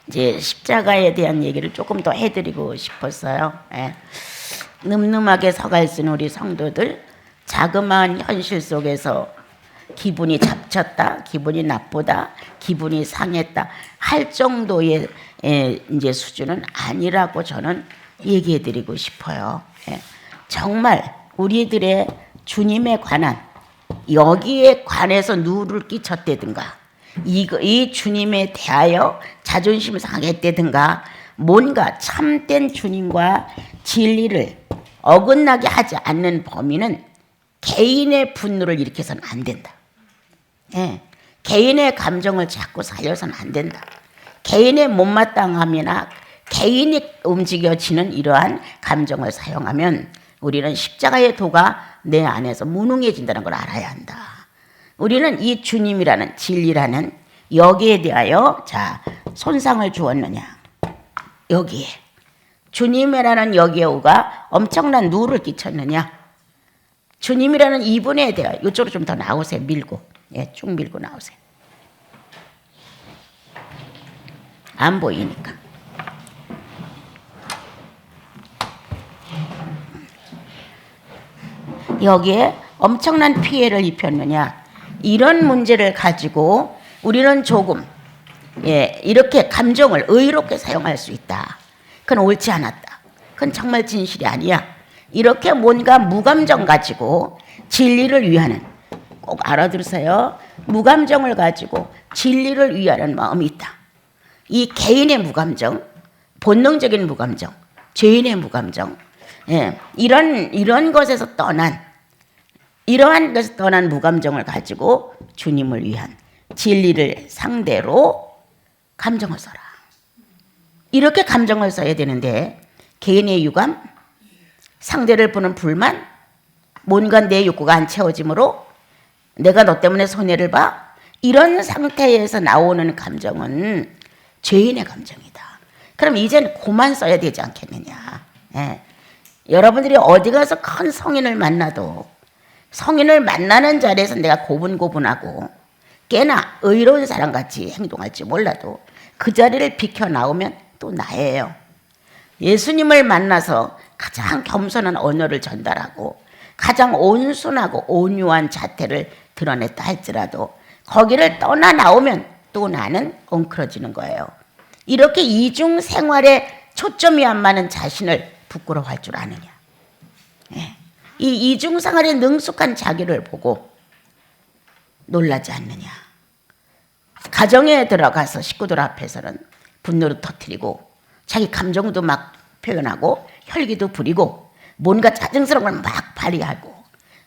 이제 십자가에 대한 얘기를 조금 더 해드리고 싶었어요. 늠름하게 서갈 쓴 우리 성도들, 자그마한 현실 속에서 기분이 잡쳤다, 기분이 나쁘다, 기분이 상했다 할 정도의 이제 수준은 아니라고 저는 얘기해드리고 싶어요. 정말 우리들의 주님에 관한, 여기에 관해서 누를 끼쳤다든가, 이 주님에 대하여 자존심 상했다든가, 뭔가 참된 주님과 진리를 어긋나게 하지 않는 범위는 개인의 분노를 일으켜서는 안 된다. 개인의 감정을 자꾸 살려서는 안 된다. 개인의 못마땅함이나 개인이 움직여지는 이러한 감정을 사용하면 우리는 십자가의 도가 내 안에서 무능해진다는 걸 알아야 한다. 우리는 이 주님이라는 진리라는 여기에 대하여 손상을 주었느냐, 여기에 주님이라는 여기에가 엄청난 누를 끼쳤느냐, 주님이라는 이분에 대하여 이쪽으로 좀 더 나오세요. 밀고, 쭉 밀고 나오세요. 안 보이니까. 여기에 엄청난 피해를 입혔느냐, 이런 문제를 가지고 우리는 조금 이렇게 감정을 의롭게 사용할 수 있다. 그건 옳지 않았다. 그건 정말 진실이 아니야. 이렇게 뭔가 무감정 가지고 진리를 위하는, 꼭 알아들으세요. 무감정을 가지고 진리를 위하는 마음이 있다. 이 개인의 무감정, 본능적인 무감정, 죄인의 무감정, 이런 것에서 떠난, 이러한 것에서 떠난 무감정을 가지고 주님을 위한 진리를 상대로 감정을 써라. 이렇게 감정을 써야 되는데, 개인의 유감, 상대를 보는 불만, 뭔가 내 욕구가 안 채워지므로 내가 너 때문에 손해를 봐, 이런 상태에서 나오는 감정은 죄인의 감정이다. 그럼 이젠 그만 써야 되지 않겠느냐. 여러분들이 어디 가서 큰 성인을 만나도, 성인을 만나는 자리에서 내가 고분고분하고 꽤나 의로운 사람같이 행동할지 몰라도 그 자리를 비켜나오면 또 나예요. 예수님을 만나서 가장 겸손한 언어를 전달하고 가장 온순하고 온유한 자태를 드러냈다 할지라도 거기를 떠나 나오면 또 나는 엉클어지는 거예요. 이렇게 이중 생활에 초점이 안 맞는 자신을 부끄러워할 줄 아느냐. 이 이중 생활에 능숙한 자기를 보고 놀라지 않느냐. 가정에 들어가서 식구들 앞에서는 분노를 터뜨리고 자기 감정도 막 표현하고 혈기도 부리고 뭔가 짜증스러운 걸 막 발휘하고,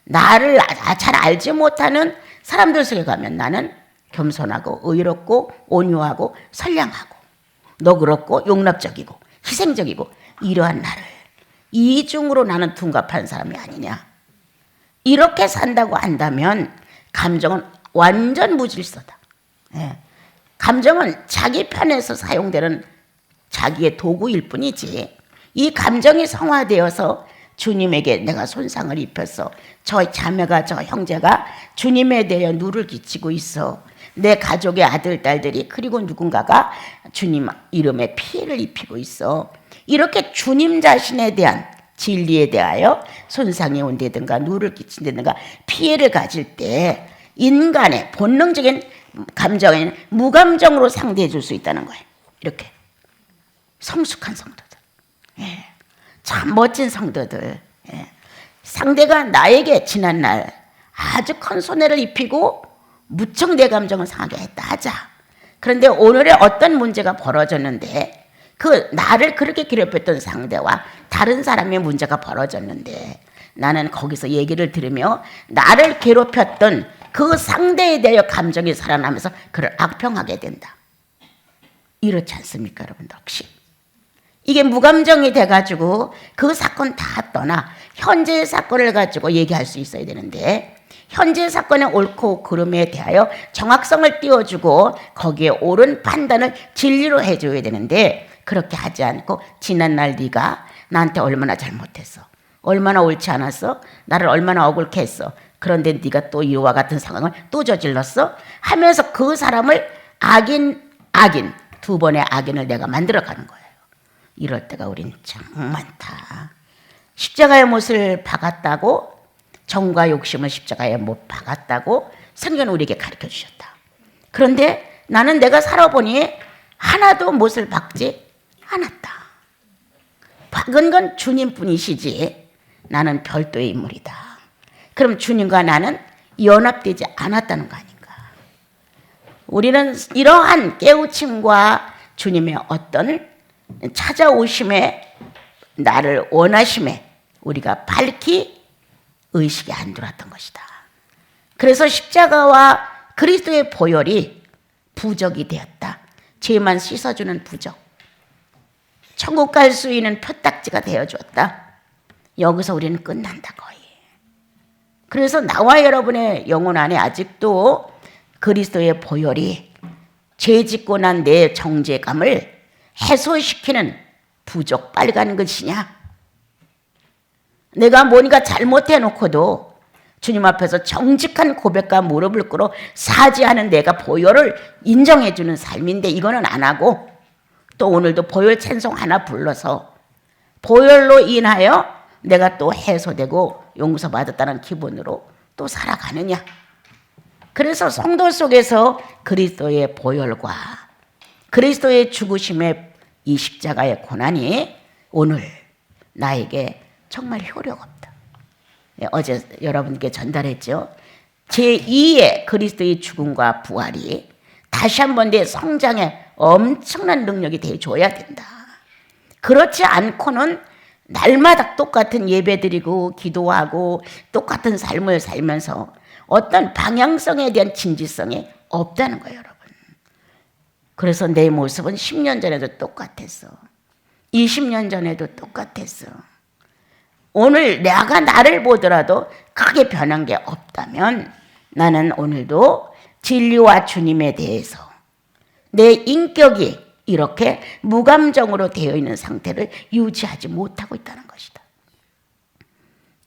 나를 잘 알지 못하는 사람들 속에 가면 나는 겸손하고 의롭고 온유하고 선량하고 너그럽고 용납적이고 희생적이고, 이러한 나를 이중으로 나는 둔갑한 사람이 아니냐. 이렇게 산다고 한다면 감정은 완전 무질서다. 감정은 자기 편에서 사용되는 자기의 도구일 뿐이지, 이 감정이 성화되어서 주님에게 내가 손상을 입혀서 저 자매가, 저 형제가 주님에 대해 누를 끼치고 있어, 내 가족의 아들, 딸들이, 그리고 누군가가 주님 이름에 피해를 입히고 있어, 이렇게 주님 자신에 대한 진리에 대하여 손상이 온다든가 누를 끼친다든가 피해를 가질 때 인간의 본능적인 감정에는 무감정으로 상대해 줄 수 있다는 거예요. 이렇게 성숙한 성도들, 참 멋진 성도들, 상대가 나에게 지난날 아주 큰 손해를 입히고 무척 내 감정을 상하게 했다 하자. 그런데 오늘의 어떤 문제가 벌어졌는데, 그 나를 그렇게 괴롭혔던 상대와 다른 사람의 문제가 벌어졌는데, 나는 거기서 얘기를 들으며 나를 괴롭혔던 그 상대에 대하여 감정이 살아나면서 그를 악평하게 된다. 이렇지 않습니까, 여러분들? 혹시 이게 무감정이 돼가지고 그 사건 다 떠나 현재의 사건을 가지고 얘기할 수 있어야 되는데, 현재 사건의 옳고 그름에 대하여 정확성을 띄워주고 거기에 옳은 판단을 진리로 해줘야 되는데, 그렇게 하지 않고 지난날 네가 나한테 얼마나 잘못했어, 얼마나 옳지 않았어, 나를 얼마나 억울케 했어, 그런데 네가 또 이와 같은 상황을 또 저질렀어 하면서 그 사람을 악인, 두 번의 악인을 내가 만들어가는 거예요. 이럴 때가 우린 참 많다. 십자가의 못을 박았다고, 정과 욕심을 십자가에 못 박았다고 성경은 우리에게 가르쳐 주셨다. 그런데 나는 내가 살아보니 하나도 못을 박지 않았다. 박은 건 주님뿐이시지 나는 별도의 인물이다. 그럼 주님과 나는 연합되지 않았다는 거 아닌가. 우리는 이러한 깨우침과 주님의 어떤 찾아오심에, 나를 원하심에 우리가 밝히 의식이 안 들어왔던 것이다. 그래서 십자가와 그리스도의 보혈이 부적이 되었다. 죄만 씻어주는 부적. 천국 갈 수 있는 표딱지가 되어주었다. 여기서 우리는 끝난다 거의. 그래서 나와 여러분의 영혼 안에 아직도 그리스도의 보혈이 죄 짓고 난 내 정죄감을 해소시키는 부적 빨간 것이냐? 내가 뭔가 잘못해놓고도 주님 앞에서 정직한 고백과 무릎을 꿇어 사죄하는 내가 보혈을 인정해주는 삶인데 이거는 안 하고 또 오늘도 보혈 찬송 하나 불러서 보혈로 인하여 내가 또 해소되고 용서받았다는 기분으로 또 살아가느냐. 그래서 성도 속에서 그리스도의 보혈과 그리스도의 죽으심의 이 십자가의 고난이 오늘 나에게 정말 효력 없다. 어제 여러분께 전달했죠. 제2의 그리스도의 죽음과 부활이 다시 한번 내 성장에 엄청난 능력이 되어줘야 된다. 그렇지 않고는 날마다 똑같은 예배드리고 기도하고 똑같은 삶을 살면서 어떤 방향성에 대한 진지성이 없다는 거예요, 여러분. 그래서 내 모습은 10년 전에도 똑같았어. 20년 전에도 똑같았어. 오늘 내가 나를 보더라도 크게 변한 게 없다면 나는 오늘도 진리와 주님에 대해서 내 인격이 이렇게 무감정으로 되어 있는 상태를 유지하지 못하고 있다는 것이다.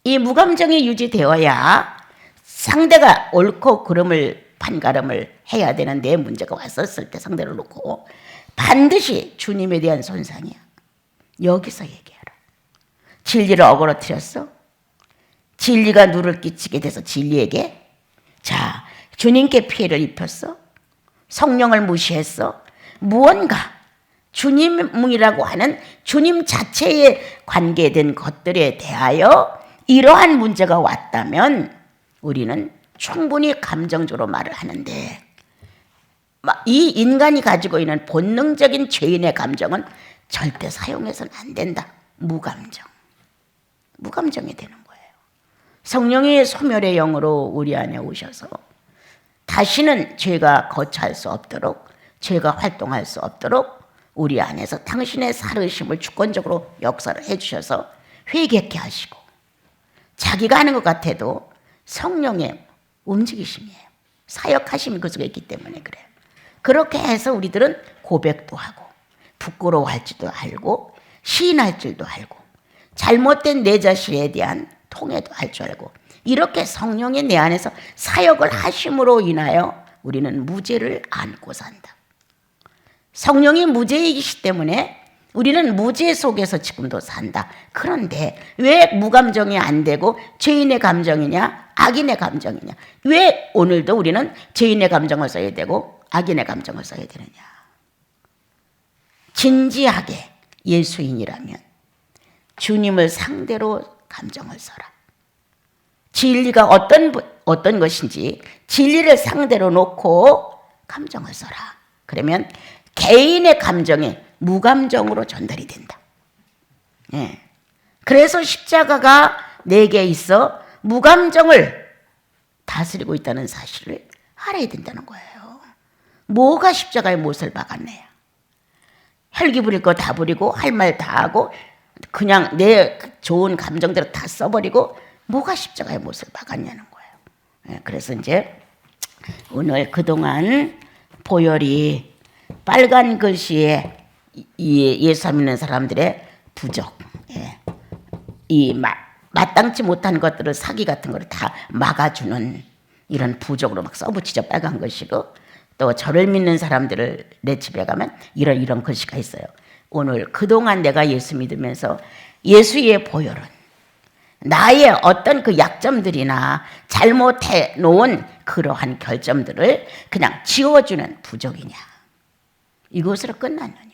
이 무감정이 유지되어야 상대가 옳고 그름을 판가름을 해야 되는 내 문제가 왔었을 때 상대를 놓고 반드시 주님에 대한 손상이야. 여기서 얘기해라. 진리를 어그러뜨렸어? 진리가 누를 끼치게 돼서 진리에게? 자, 주님께 피해를 입혔어? 성령을 무시했어? 무언가 주님이라고 하는 주님 자체에 관계된 것들에 대하여 이러한 문제가 왔다면 우리는 충분히 감정적으로 말을 하는데 이 인간이 가지고 있는 본능적인 죄인의 감정은 절대 사용해서는 안 된다. 무감정이 되는 거예요. 성령의 소멸의 영으로 우리 안에 오셔서 다시는 죄가 거처할 수 없도록, 죄가 활동할 수 없도록 우리 안에서 당신의 살으심을 주권적으로 역사를 해주셔서 회개케 하시고 자기가 하는 것 같아도 성령의 움직이심이에요. 사역하심이 그 속에 있기 때문에 그래요. 그렇게 해서 우리들은 고백도 하고 부끄러워할 줄도 알고 시인할 줄도 알고 잘못된 내 자신에 대한 통회도 할 줄 알고 이렇게 성령이 내 안에서 사역을 하심으로 인하여 우리는 무죄를 안고 산다. 성령이 무죄이기 때문에 우리는 무죄 속에서 지금도 산다. 그런데 왜 무감정이 안 되고 죄인의 감정이냐 악인의 감정이냐, 왜 오늘도 우리는 죄인의 감정을 써야 되고 악인의 감정을 써야 되느냐. 진지하게 예수인이라면 주님을 상대로 감정을 써라. 진리가 어떤 것인지 진리를 상대로 놓고 감정을 써라. 그러면 개인의 감정이 무감정으로 전달이 된다. 예. 그래서 십자가가 내게 있어 무감정을 다스리고 있다는 사실을 알아야 된다는 거예요. 뭐가 십자가의 못을 박았네요. 혈기 부릴 거 다 부리고 할 말 다 하고 그냥 내 좋은 감정대로 다 써버리고 뭐가 십자가의 못을 박았냐는 거예요. 예. 그래서 이제 오늘 그동안 보혈이 빨간 글씨에 예수 믿는 사람들의 부적, 이 마땅치 못한 것들을 사기 같은 거를 다 막아주는 이런 부적으로 막 써붙이죠. 빨간 글씨로 또 저를 믿는 사람들을 내 집에 가면 이런 글씨가 있어요. 오늘 그동안 내가 예수 믿으면서 예수의 보혈은 나의 어떤 그 약점들이나 잘못해 놓은 그러한 결점들을 그냥 지워주는 부족이냐, 이것으로 끝났느냐.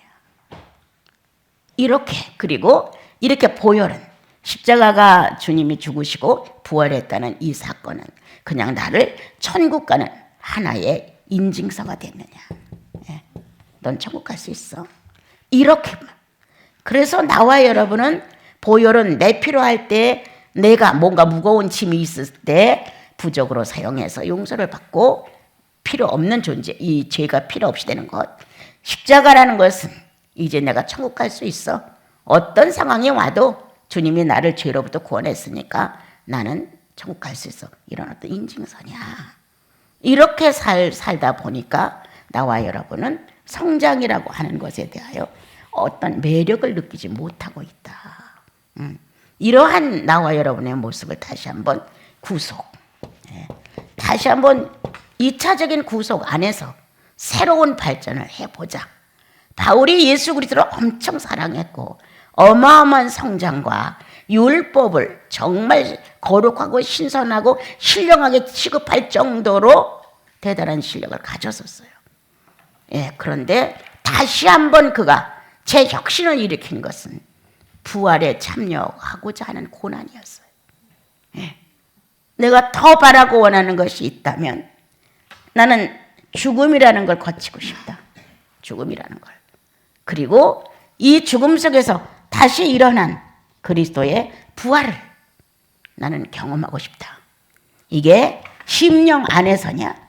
이렇게, 그리고 이렇게 보혈은 십자가가 주님이 죽으시고 부활했다는 이 사건은 그냥 나를 천국 가는 하나의 인증서가 됐느냐. 예. 넌 천국 갈 수 있어. 이렇게만. 그래서 나와 여러분은 보혈은 내 필요할 때, 내가 뭔가 무거운 짐이 있을 때 부적으로 사용해서 용서를 받고 필요 없는 존재, 이 죄가 필요 없이 되는 것. 십자가라는 것은 이제 내가 천국 갈 수 있어. 어떤 상황이 와도 주님이 나를 죄로부터 구원했으니까 나는 천국 갈 수 있어. 이런 어떤 인증서냐. 이렇게 살다 보니까 나와 여러분은 성장이라고 하는 것에 대하여 어떤 매력을 느끼지 못하고 있다. 이러한 나와 여러분의 모습을 다시 한번 구속, 다시 한번 2차적인 구속 안에서 새로운 발전을 해보자. 바울이 예수 그리스도를 엄청 사랑했고 어마어마한 성장과 율법을 정말 거룩하고 신선하고 신령하게 취급할 정도로 대단한 실력을 가졌었어요. 그런데 다시 한번 그가 재혁신을 일으킨 것은 부활에 참여하고자 하는 고난이었어요. 내가 더 바라고 원하는 것이 있다면 나는 죽음이라는 걸 거치고 싶다. 죽음이라는 걸. 그리고 이 죽음 속에서 다시 일어난 그리스도의 부활을 나는 경험하고 싶다. 이게 심령 안에서냐?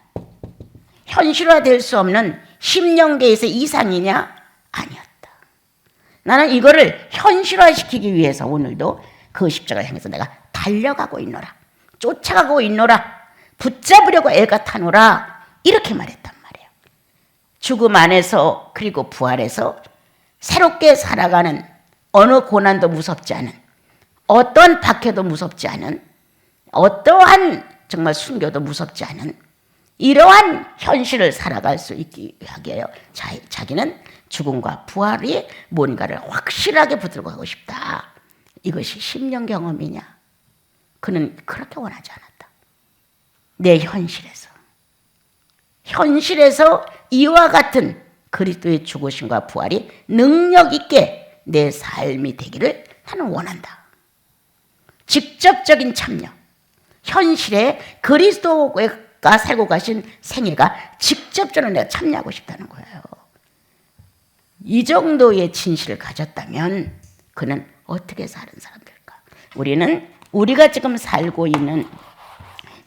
현실화될 수 없는 심령계에서 이상이냐? 아니었다. 나는 이거를 현실화시키기 위해서 오늘도 그 십자가를 향해서 내가 달려가고 있노라. 쫓아가고 있노라. 붙잡으려고 애가 타노라. 이렇게 말했단 말이에요. 죽음 안에서 그리고 부활해서 새롭게 살아가는 어느 고난도 무섭지 않은, 어떤 박해도 무섭지 않은, 어떠한 정말 순교도 무섭지 않은 이러한 현실을 살아갈 수 있기 위하여 자기는 죽음과 부활이 뭔가를 확실하게 붙들고 가고 싶다. 이것이 심령 경험이냐? 그는 그렇게 원하지 않았다. 내 현실에서 이와 같은 그리스도의 죽으심과 부활이 능력 있게 내 삶이 되기를 나는 원한다. 직접적인 참여, 현실에 그리스도가 살고 가신 생애가 직접적으로 내가 참여하고 싶다는 거예요. 이 정도의 진실을 가졌다면 그는 어떻게 사는 사람들일까? 우리가 지금 살고 있는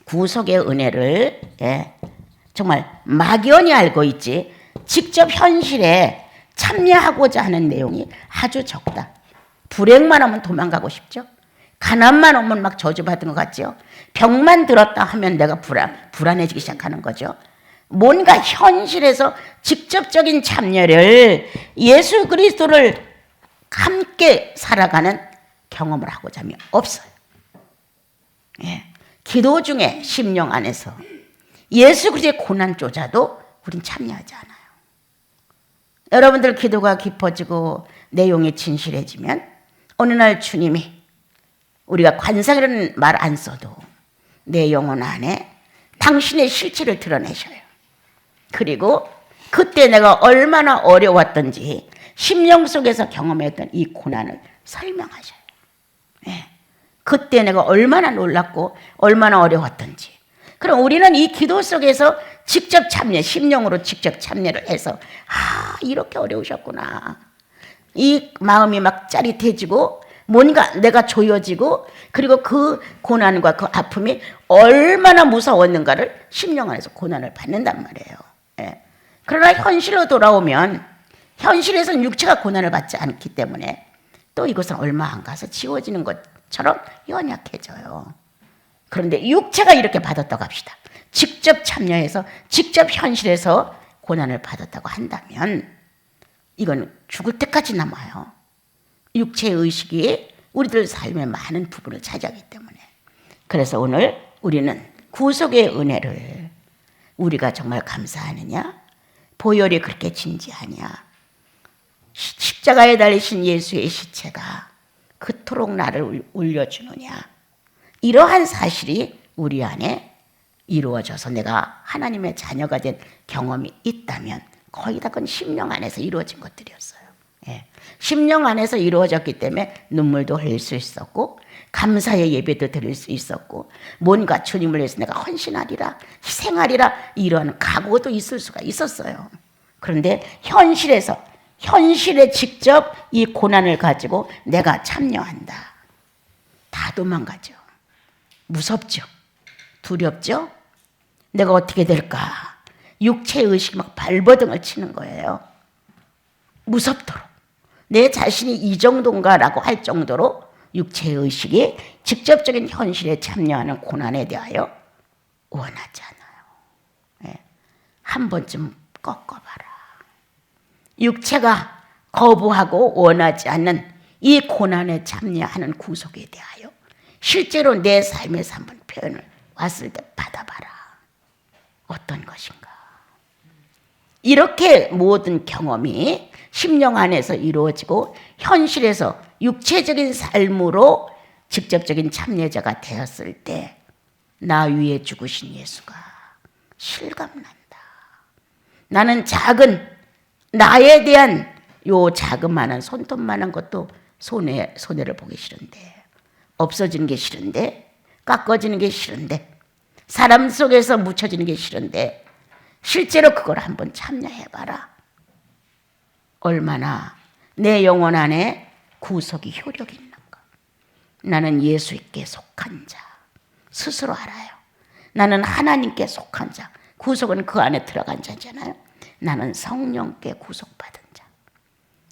구속의 은혜를 정말 막연히 알고 있지 직접 현실에 참여하고자 하는 내용이 아주 적다. 불행만 하면 도망가고 싶죠. 가난만 오면 막 저주받은 것 같죠. 병만 들었다 하면 내가 불안해지기 시작하는 거죠. 뭔가 현실에서 직접적인 참여를, 예수 그리스도를 함께 살아가는 경험을 하고자 하면 없어요. 기도 중에 심령 안에서 예수 그리스도의 고난조차도 우린 참여하지 않아요. 여러분들 기도가 깊어지고 내용이 진실해지면 어느 날 주님이 우리가 관상이라는 말 안 써도 내 영혼 안에 당신의 실체를 드러내셔요. 그리고 그때 내가 얼마나 어려웠던지 심령 속에서 경험했던 이 고난을 설명하셔요. 그때 내가 얼마나 놀랐고 얼마나 어려웠던지. 그럼 우리는 이 기도 속에서 직접 참여, 심령으로 직접 참여를 해서 이렇게 어려우셨구나. 이 마음이 막 짜릿해지고 뭔가 내가 조여지고 그리고 그 고난과 그 아픔이 얼마나 무서웠는가를 심령 안에서 고난을 받는단 말이에요. 그러나 현실로 돌아오면 현실에서는 육체가 고난을 받지 않기 때문에 또 이것은 얼마 안 가서 지워지는 것처럼 연약해져요. 그런데 육체가 이렇게 받았다고 합시다. 직접 참여해서 직접 현실에서 고난을 받았다고 한다면 이건 죽을 때까지 남아요. 육체의 의식이 우리들 삶의 많은 부분을 차지하기 때문에. 그래서 오늘 우리는 구속의 은혜를 우리가 정말 감사하느냐? 보혈이 그렇게 진지하냐? 십자가에 달리신 예수의 시체가 그토록 나를 울려주느냐? 이러한 사실이 우리 안에 이루어져서 내가 하나님의 자녀가 된 경험이 있다면 거의 다 그건 심령 안에서 이루어진 것들이었어요. 예. 심령 안에서 이루어졌기 때문에 눈물도 흘릴 수 있었고 감사의 예배도 드릴 수 있었고 뭔가 주님을 위해서 내가 헌신하리라 희생하리라 이런 각오도 있을 수가 있었어요. 그런데 현실에 직접 이 고난을 가지고 내가 참여한다. 다 도망가죠. 무섭죠. 두렵죠. 내가 어떻게 될까. 육체의식이 막 발버둥을 치는 거예요. 무섭도록. 내 자신이 이 정도인가라고 할 정도로 육체의식이 직접적인 현실에 참여하는 고난에 대하여 원하지 않아요. 예. 한 번쯤 꺾어봐라. 육체가 거부하고 원하지 않는 이 고난에 참여하는 구속에 대하여 실제로 내 삶에서 한번 표현을 왔을 때 받아봐라. 어떤 것인가. 이렇게 모든 경험이 심령 안에서 이루어지고 현실에서 육체적인 삶으로 직접적인 참여자가 되었을 때 나 위에 죽으신 예수가 실감난다. 나는 작은 나에 대한 요 자그마한 손톱만한 것도 손해를 보기 싫은데 없어지는 게 싫은데 깎아지는 게 싫은데 사람 속에서 묻혀지는 게 싫은데 실제로 그걸 한번 참여해봐라. 얼마나 내 영혼 안에 구속이 효력이 있는가. 나는 예수께 속한 자 스스로 알아요. 나는 하나님께 속한 자. 구속은 그 안에 들어간 자잖아요. 나는 성령께 구속받은 자.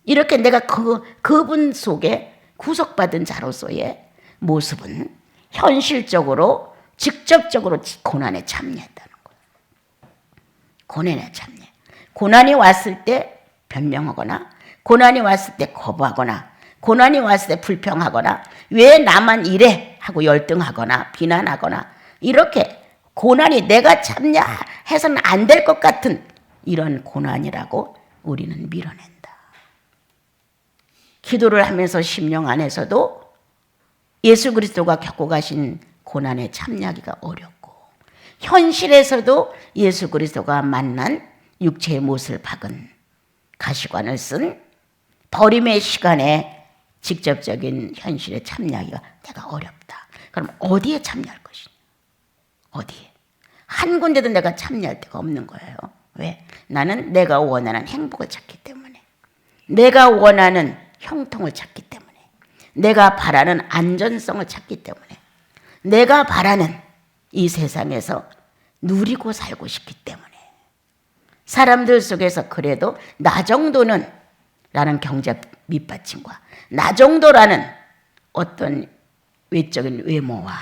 이렇게 내가 그분 속에 구속받은 자로서의 모습은 현실적으로 직접적으로 고난에 참여했다는 거예요. 고난에 참여. 고난이 왔을 때 변명하거나 고난이 왔을 때 거부하거나 고난이 왔을 때 불평하거나 왜 나만 이래 하고 열등하거나 비난하거나 이렇게 고난이 내가 참여해서는 안 될 것 같은 이런 고난이라고 우리는 밀어낸다. 기도를 하면서 심령 안에서도 예수 그리스도가 겪고 가신 고난에 참여하기가 어렵고 현실에서도 예수 그리스도가 만난 육체의 못을 박은 가시관을 쓴 버림의 시간에 직접적인 현실에 참여하기가 내가 어렵다. 그럼 어디에 참여할 것이냐? 어디에? 한 군데도 내가 참여할 데가 없는 거예요. 왜? 나는 내가 원하는 행복을 찾기 때문에 내가 원하는 형통을 찾기 때문에 내가 바라는 안전성을 찾기 때문에 내가 바라는 이 세상에서 누리고 살고 싶기 때문에 사람들 속에서 그래도 나 정도는 라는 경제 밑받침과 나 정도라는 어떤 외적인 외모와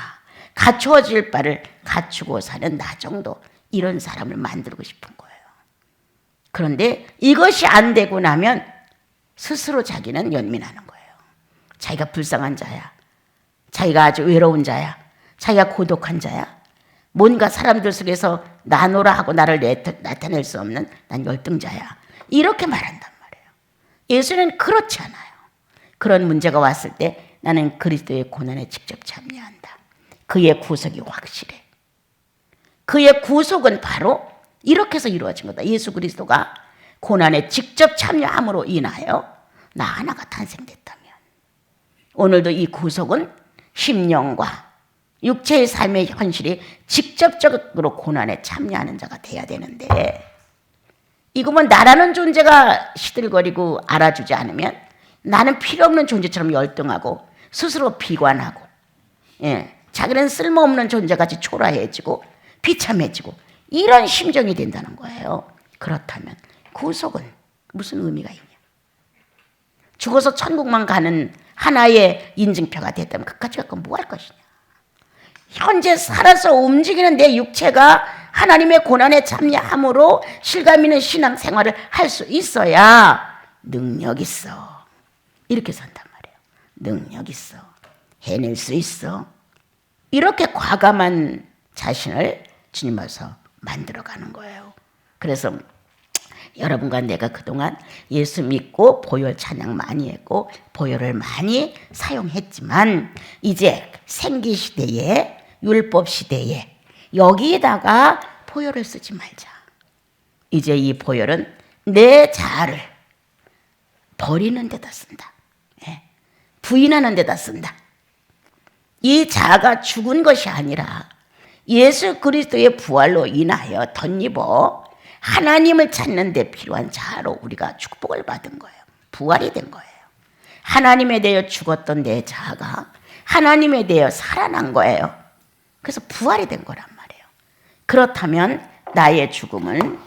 갖추어질 바를 갖추고 사는 나 정도 이런 사람을 만들고 싶은 거예요. 그런데 이것이 안 되고 나면 스스로 자기는 연민하는 거예요. 자기가 불쌍한 자야. 자기가 아주 외로운 자야. 자기가 고독한 자야. 뭔가 사람들 속에서 나노라 하고 나를 나타낼 수 없는 난 열등자야. 이렇게 말한단 말이에요. 예수는 그렇지 않아요. 그런 문제가 왔을 때 나는 그리스도의 고난에 직접 참여한다. 그의 구속이 확실해. 그의 구속은 바로 이렇게 해서 이루어진 거다. 예수 그리스도가 고난에 직접 참여함으로 인하여 나 하나가 탄생됐다면 오늘도 이 구속은 심령과 육체의 삶의 현실이 직접적으로 고난에 참여하는 자가 돼야 되는데 이거면 나라는 존재가 시들거리고 알아주지 않으면 나는 필요 없는 존재처럼 열등하고 스스로 비관하고 자기는 쓸모없는 존재같이 초라해지고 비참해지고 이런 심정이 된다는 거예요. 그렇다면 구속은 무슨 의미가 있냐? 죽어서 천국만 가는 하나의 인증표가 됐다면 그까지 갖고 뭐 할 것이냐? 현재 살아서 움직이는 내 육체가 하나님의 고난에 참여함으로 실감 있는 신앙생활을 할 수 있어야 능력 있어. 이렇게 산단 말이에요. 능력 있어. 해낼 수 있어. 이렇게 과감한 자신을 주님 앞에서 만들어가는 거예요. 그래서 여러분과 내가 그동안 예수 믿고 보혈 찬양 많이 했고 보혈을 많이 사용했지만 이제 생기시대에 율법 시대에 여기에다가 보혈을 쓰지 말자. 이제 이 보혈은 내 자아를 버리는 데다 쓴다. 부인하는 데다 쓴다. 이 자아가 죽은 것이 아니라 예수 그리스도의 부활로 인하여 덧입어 하나님을 찾는 데 필요한 자아로 우리가 축복을 받은 거예요. 부활이 된 거예요. 하나님에 대하여 죽었던 내 자아가 하나님에 대하여 살아난 거예요. 그래서 부활이 된 거란 말이에요. 그렇다면 나의 죽음은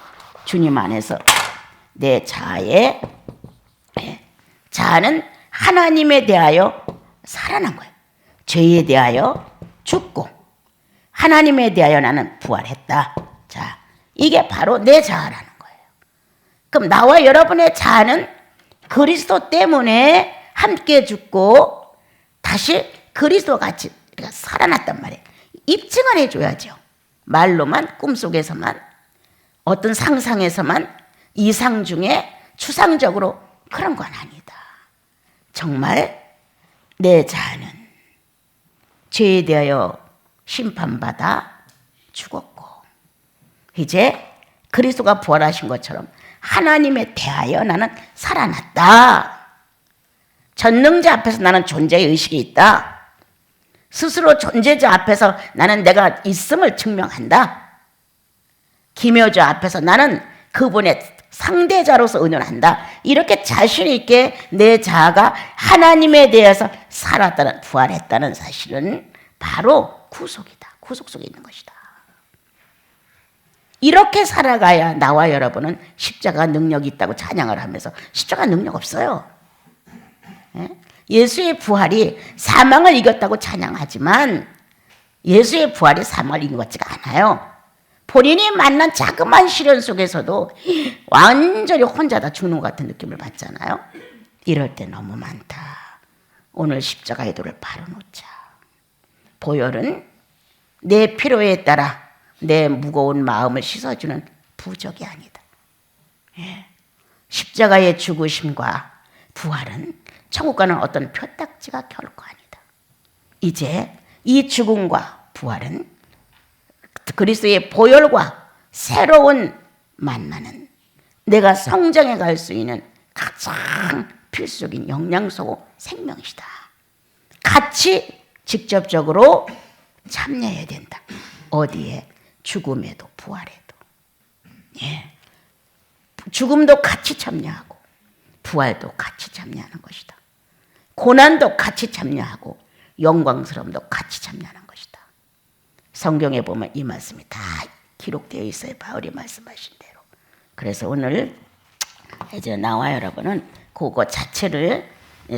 주님 안에서 내 자아는 하나님에 대하여 살아난 거예요. 죄에 대하여 죽고 하나님에 대하여 나는 부활했다. 자, 이게 바로 내 자아라는 거예요. 그럼 나와 여러분의 자아는 그리스도 때문에 함께 죽고 다시 그리스도 같이 살아났단 말이에요. 입증을 해줘야죠. 말로만, 꿈속에서만, 어떤 상상에서만, 이상 중에 추상적으로 그런 건 아니다. 정말 내 자아는 죄에 대하여 심판받아 죽었고 이제 그리스도가 부활하신 것처럼 하나님에 대하여 나는 살아났다. 전능자 앞에서 나는 존재의 의식이 있다. 스스로 존재자 앞에서 나는 내가 있음을 증명한다. 기묘자 앞에서 나는 그분의 상대자로서 의논한다. 이렇게 자신 있게 내 자아가 하나님에 대해서 살았다는, 부활했다는 사실은 바로 구속이다. 구속 속에 있는 것이다. 이렇게 살아가야 나와 여러분은 십자가 능력이 있다고 찬양을 하면서 십자가 능력 없어요. 예수의 부활이 사망을 이겼다고 찬양하지만 예수의 부활이 사망을 이긴 것 같지가 않아요. 본인이 만난 자그마한 시련 속에서도 완전히 혼자 다 죽는 것 같은 느낌을 받잖아요. 이럴 때 너무 많다. 오늘 십자가의 돌을 바로 놓자. 보혈은 내 필요에 따라 내 무거운 마음을 씻어주는 부적이 아니다. 십자가의 죽으심과 부활은 천국 가는 어떤 표딱지가 결코 아니다. 이제 이 죽음과 부활은 그리스도의 보혈과 새로운 만나는 내가 성장해 갈 수 있는 가장 필수적인 영양소고 생명이다. 같이 직접적으로 참여해야 된다. 어디에? 죽음에도 부활에도. 죽음도 같이 참여하고 부활도 같이 참여하는 것이다. 고난도 같이 참여하고 영광스러움도 같이 참여하는 것이다. 성경에 보면 이 말씀이 다 기록되어 있어요. 바울이 말씀하신 대로. 그래서 오늘 이제 나와 여러분은 그거 자체를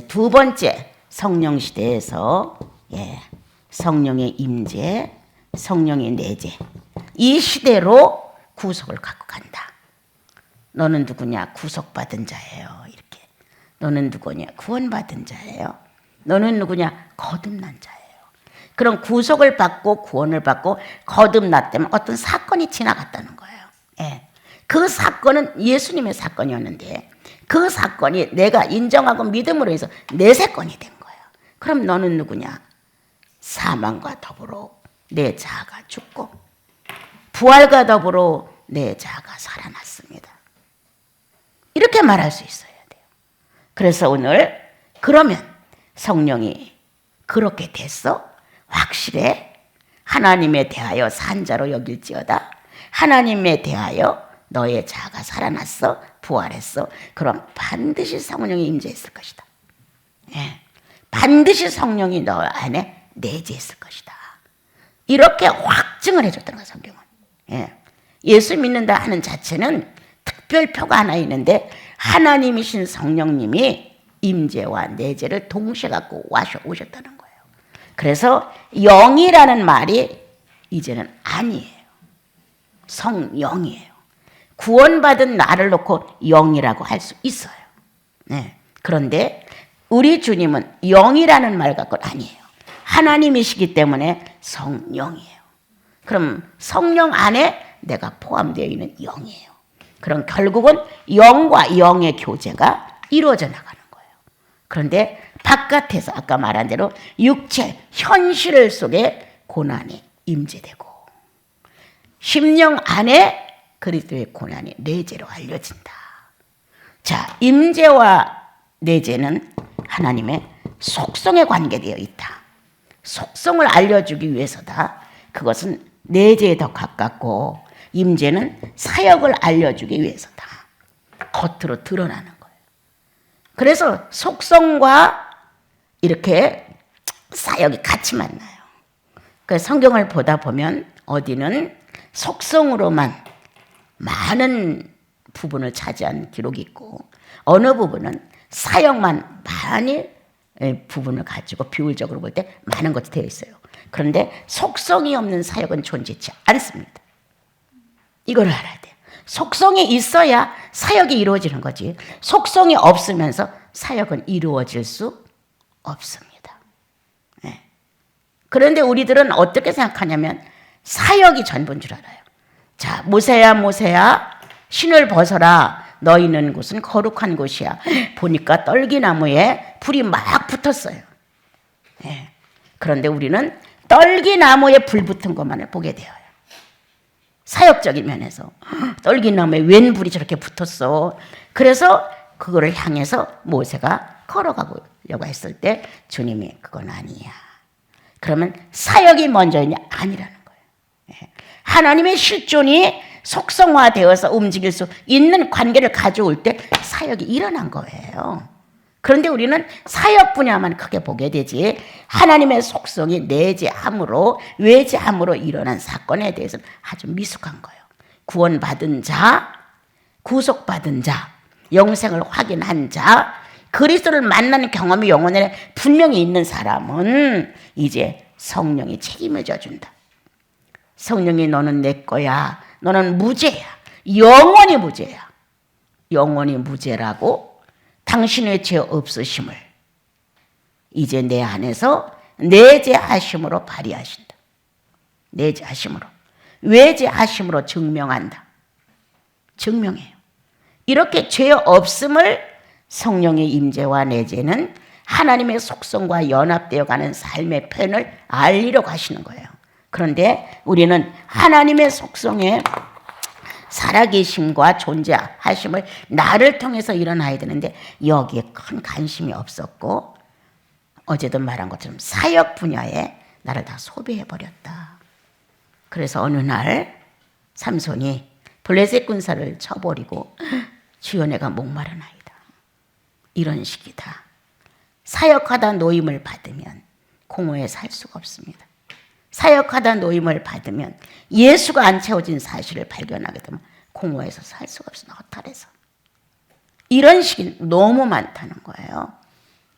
두 번째 성령 시대에서 성령의 임재, 성령의 내재 이 시대로 구속을 갖고 간다. 너는 누구냐? 구속받은 자예요. 이렇게. 너는 누구냐? 구원받은 자예요. 너는 누구냐? 거듭난 자예요. 그럼 구속을 받고 구원을 받고 거듭났다면 어떤 사건이 지나갔다는 거예요. 그 사건은 예수님의 사건이었는데 그 사건이 내가 인정하고 믿음으로 해서 내 사건이 된 거예요. 그럼 너는 누구냐? 사망과 더불어 내 자아가 죽고 부활과 더불어 내 자아가 살아났습니다. 이렇게 말할 수 있어야 돼요. 그래서 오늘 그러면 성령이 그렇게 됐어? 확실해? 하나님에 대하여 산 자로 여길지어다. 하나님에 대하여 너의 자아가 살아났어? 부활했어? 그럼 반드시 성령이 임재했을 것이다. 반드시 성령이 너 안에 내재했을 것이다. 이렇게 확증을 해줬다는 거야, 성경은. 예수 믿는다 하는 자체는 특별표가 하나 있는데 하나님이신 성령님이 임재와 내재를 동시에 갖고 오셨다는 거예요. 그래서 영이라는 말이 이제는 아니에요. 성령이에요. 구원받은 나를 놓고 영이라고 할 수 있어요. 그런데 우리 주님은 영이라는 말 갖고는 아니에요. 하나님이시기 때문에 성령이에요. 그럼 성령 안에 내가 포함되어 있는 영이에요. 그럼 결국은 영과 영의 교제가 이루어져 나가는 거예요. 그런데 바깥에서 아까 말한 대로 육체, 현실 속에 고난이 임재되고 심령 안에 그리스도의 고난이 내재로 알려진다. 자, 임재와 내재는 하나님의 속성에 관계되어 있다. 속성을 알려주기 위해서다. 그것은 내재에 더 가깝고 임재는 사역을 알려주기 위해서다. 겉으로 드러나는 거예요. 그래서 속성과 이렇게 사역이 같이 만나요. 그 성경을 보다 보면 어디는 속성으로만 많은 부분을 차지한 기록이 있고 어느 부분은 사역만 많이 부분을 가지고 비율적으로 볼 때 많은 것이 되어 있어요. 그런데 속성이 없는 사역은 존재치 않습니다. 이걸 알아야 돼요. 속성이 있어야 사역이 이루어지는 거지. 속성이 없으면서 사역은 이루어질 수 없습니다. 네. 그런데 우리들은 어떻게 생각하냐면 사역이 전부인 줄 알아요. 자, 모세야 모세야 신을 벗어라. 너희는 곳은 거룩한 곳이야. 보니까 떨기나무에 불이 막 붙었어요. 네. 그런데 우리는 떨기나무에 불 붙은 것만을 보게 되어요. 사역적인 면에서 떨기나무에 웬 불이 저렇게 붙었어. 그래서 그거를 향해서 모세가 걸어가려고 했을 때 주님이 그건 아니야. 그러면 사역이 먼저이냐? 아니라는 거예요. 하나님의 실존이 속성화되어서 움직일 수 있는 관계를 가져올 때 사역이 일어난 거예요. 그런데 우리는 사역 분야만 크게 보게 되지 하나님의 속성이 내재함으로 외재함으로 일어난 사건에 대해서는 아주 미숙한 거예요. 구원받은 자, 구속받은 자, 영생을 확인한 자, 그리스도를 만나는 경험이 영혼에 분명히 있는 사람은 이제 성령이 책임을 져준다. 성령이 너는 내 거야. 너는 무죄야. 영원히 무죄야. 영원히 무죄라고 당신의 죄 없으심을 이제 내 안에서 내재하심으로 발휘하신다. 내재하심으로. 외재하심으로 증명한다. 증명해요. 이렇게 죄 없음을 성령의 임재와 내재는 하나님의 속성과 연합되어 가는 삶의 편을 알리려고 하시는 거예요. 그런데 우리는 하나님의 속성에 살아계심과 존재하심을 나를 통해서 일어나야 되는데 여기에 큰 관심이 없었고 어제도 말한 것처럼 사역 분야에 나를 다 소비해버렸다. 그래서 어느 날 삼손이 블레셋 군사를 쳐버리고 주여 내가 목마르나이다. 이런 식이다. 사역하다 노임을 받으면 공허에 살 수가 없습니다. 사역하다 노임을 받으면 예수가 안 채워진 사실을 발견하게 되면 공허에서 살 수가 없습니다. 허탈해서. 이런 식이 너무 많다는 거예요.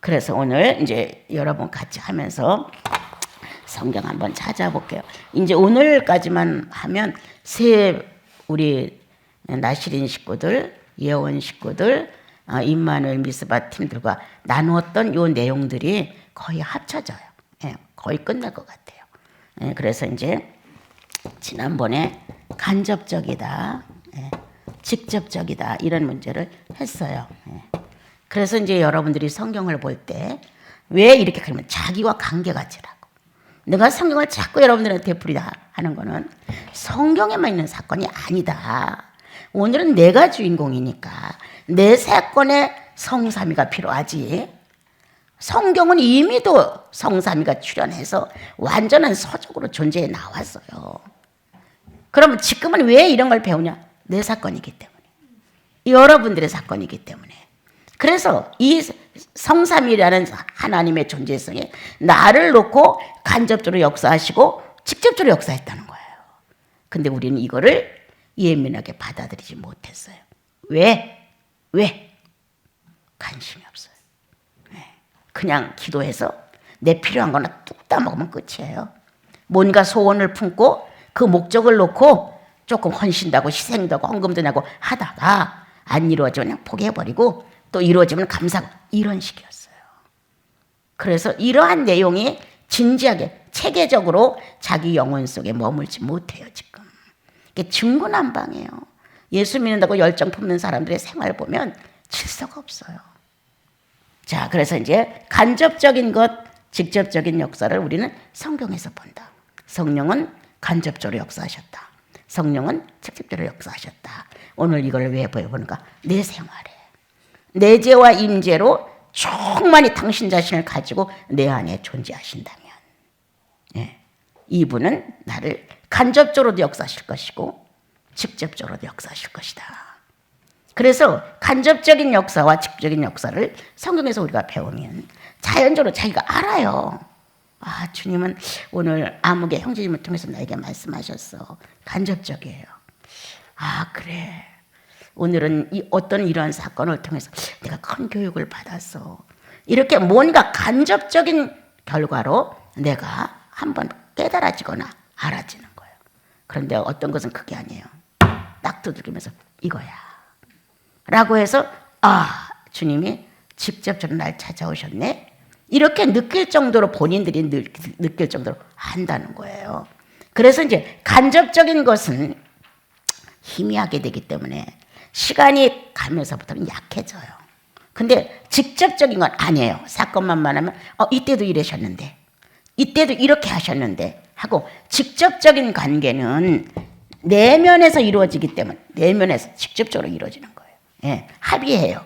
그래서 오늘 이제 여러분 같이 하면서 성경 한번 찾아볼게요. 이제 오늘까지만 하면 우리 나시린 식구들, 예원 식구들, 임마누엘 미스바 팀들과 나누었던 요 내용들이 거의 합쳐져요. 거의 끝날 것 같아요. 그래서 이제 지난번에 간접적이다, 직접적이다 이런 문제를 했어요. 그래서 이제 여러분들이 성경을 볼 때 왜 이렇게 그러면 자기와 관계가지라고. 내가 성경을 자꾸 여러분들한테 되풀이다 하는 거는 성경에만 있는 사건이 아니다. 오늘은 내가 주인공이니까 내 사건에 성삼위가 필요하지. 성경은 이미도 성삼위가 출현해서 완전한 서적으로 존재해 나왔어요. 그러면 지금은 왜 이런 걸 배우냐? 내 사건이기 때문에. 여러분들의 사건이기 때문에. 그래서 이 성삼위라는 하나님의 존재성에 나를 놓고 간접적으로 역사하시고 직접적으로 역사했다는 거예요. 근데 우리는 이거를 예민하게 받아들이지 못했어요. 왜? 관심이 없어요. 그냥 기도해서 내 필요한 거나 뚝 따먹으면 끝이에요. 뭔가 소원을 품고 그 목적을 놓고 조금 헌신도 하고 희생도 하고 헌금도 내고 하다가 안 이루어지면 그냥 포기해버리고 또 이루어지면 감사하고 이런 식이었어요. 그래서 이러한 내용이 진지하게 체계적으로 자기 영혼 속에 머물지 못해요. 지금 이게 중구난방이에요. 예수 믿는다고 열정 품는 사람들의 생활을 보면 질서가 없어요. 자, 그래서 이제 간접적인 것, 직접적인 역사를 우리는 성경에서 본다. 성령은 간접적으로 역사하셨다. 성령은 직접적으로 역사하셨다. 오늘 이걸 왜 보여보는가? 내 생활에 내재와 임재로 충만히 당신 자신을 가지고 내 안에 존재하신다면, 예, 이분은 나를 간접적으로도 역사하실 것이고 직접적으로도 역사하실 것이다. 그래서 간접적인 역사와 직접적인 역사를 성경에서 우리가 배우면 자연적으로 자기가 알아요. 아, 주님은 오늘 아무개 형제님을 통해서 나에게 말씀하셨어. 간접적이에요. 아, 그래. 오늘은 어떤 이러한 사건을 통해서 내가 큰 교육을 받았어. 이렇게 뭔가 간접적인 결과로 내가 한번 깨달아지거나 알아지는 거예요. 그런데 어떤 것은 그게 아니에요. 딱 두들기면서 이거야 라고 해서, 아, 주님이 직접적으로 날 찾아오셨네, 이렇게 느낄 정도로, 본인들이 느낄 정도로 한다는 거예요. 그래서 이제 간접적인 것은 희미하게 되기 때문에 시간이 가면서부터는 약해져요. 근데 직접적인 건 아니에요. 사건만 말하면 이때도 이러셨는데, 이때도 이렇게 하셨는데 하고, 직접적인 관계는 내면에서 이루어지기 때문에 내면에서 직접적으로 이루어지는 거예요. 예, 합의해요.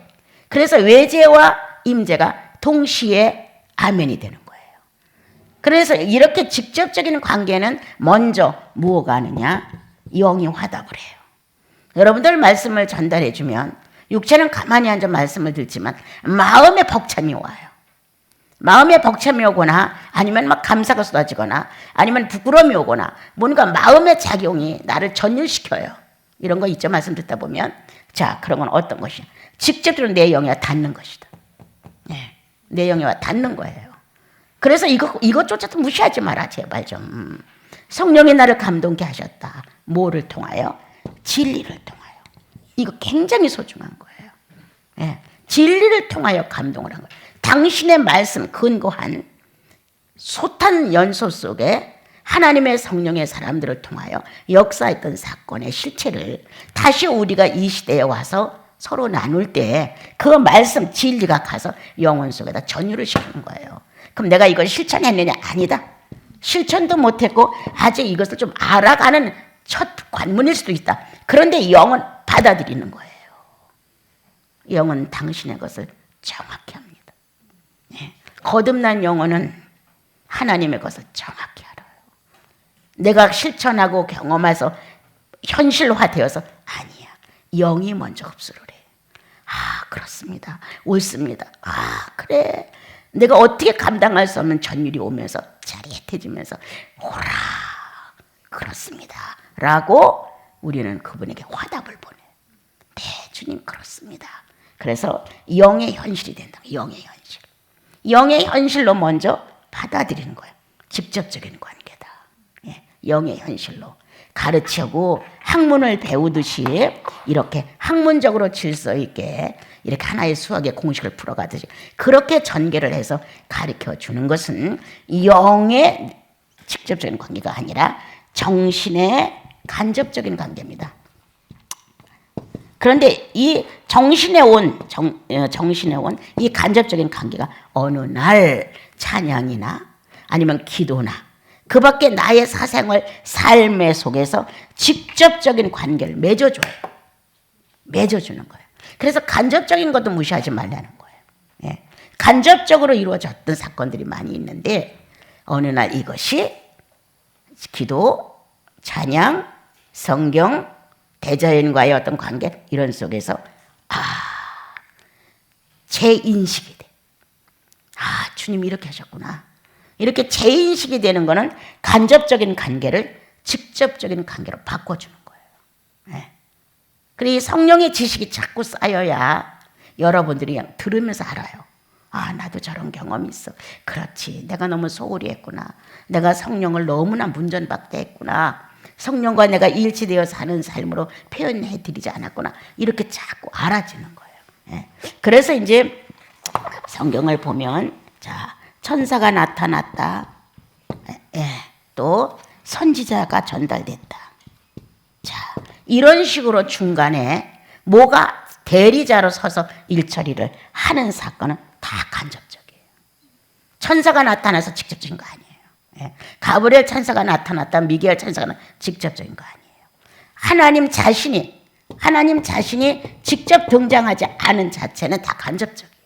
그래서 외재와 임재가 동시에 아멘이 되는 거예요. 그래서 이렇게 직접적인 관계는 먼저 무엇가 하느냐? 영이 화답을 해요. 여러분들 말씀을 전달해 주면 육체는 가만히 앉아 말씀을 듣지만 마음에 벅참이 와요. 마음에 벅참이 오거나 아니면 막 감사가 쏟아지거나 아니면 부끄러움이 오거나 뭔가 마음의 작용이 나를 전율시켜요. 이런 거 있죠. 말씀 듣다 보면. 자, 그런 건 어떤 것이냐? 직접적으로 내 영에 닿는 것이다. 네, 내 영에 닿는 거예요. 그래서 이것조차도 무시하지 마라, 제발 좀. 성령이 나를 감동케 하셨다. 뭐를 통하여? 진리를 통하여. 이거 굉장히 소중한 거예요. 네, 진리를 통하여 감동을 한 거예요. 당신의 말씀 근거한 숱한 연소 속에 하나님의 성령의 사람들을 통하여 역사했던 사건의 실체를 다시 우리가 이 시대에 와서 서로 나눌 때 그 말씀 진리가 가서 영혼 속에다 전율을 시키는 거예요. 그럼 내가 이걸 실천했느냐? 아니다. 실천도 못했고 아직 이것을 좀 알아가는 첫 관문일 수도 있다. 그런데 영은 받아들이는 거예요. 영은 당신의 것을 정확히 합니다. 네. 거듭난 영혼은 하나님의 것을 정확히 알아요. 내가 실천하고 경험해서 현실화되어서 아니야. 영이 먼저 흡수를 해. 아, 그렇습니다. 옳습니다. 아, 그래. 내가 어떻게 감당할 수 없는 전율이 오면서 짜릿해지면서 오라, 그렇습니다 라고 우리는 그분에게 화답을 보내요. 네, 주님, 그렇습니다. 그래서 영의 현실이 된다. 영의 현실. 영의 현실로 먼저 받아들이는 거예요. 직접적인 관계다. 예, 영의 현실로 가르치고 학문을 배우듯이 이렇게 학문적으로 질서 있게 이렇게 하나의 수학의 공식을 풀어가듯이 그렇게 전개를 해서 가르쳐 주는 것은 영의 직접적인 관계가 아니라 정신의 간접적인 관계입니다. 그런데 이 정신에 온 이 간접적인 관계가 어느 날 찬양이나 아니면 기도나 그 밖에 나의 사생활 삶의 속에서 직접적인 관계를 맺어줘요. 맺어주는 거예요. 그래서 간접적인 것도 무시하지 말라는 거예요. 예. 간접적으로 이루어졌던 사건들이 많이 있는데 어느 날 이것이 기도, 찬양, 성경, 대자연과의 어떤 관계 이런 속에서 재인식이 돼. 아, 주님이 이렇게 하셨구나. 이렇게 재인식이 되는 거는 간접적인 관계를 직접적인 관계로 바꿔주는 거예요. 네. 그리고 성령의 지식이 자꾸 쌓여야 여러분들이 그냥 들으면서 알아요. 아, 나도 저런 경험이 있어. 그렇지. 내가 너무 소홀히 했구나. 내가 성령을 너무나 문전박대했구나. 성령과 내가 일치되어 사는 삶으로 표현해드리지 않았구나. 이렇게 자꾸 알아지는 거예요. 예. 그래서 이제 성경을 보면 자, 천사가 나타났다. 예. 또 선지자가 전달됐다. 자, 이런 식으로 중간에 뭐가 대리자로 서서 일처리를 하는 사건은 다 간접적이에요. 천사가 나타나서 직접적인 거 아니에요. 예. 가브리엘 천사가 나타났다, 미게엘 천사가 직접적인 거 아니에요. 하나님 자신이 직접 등장하지 않은 자체는 다 간접적이에요.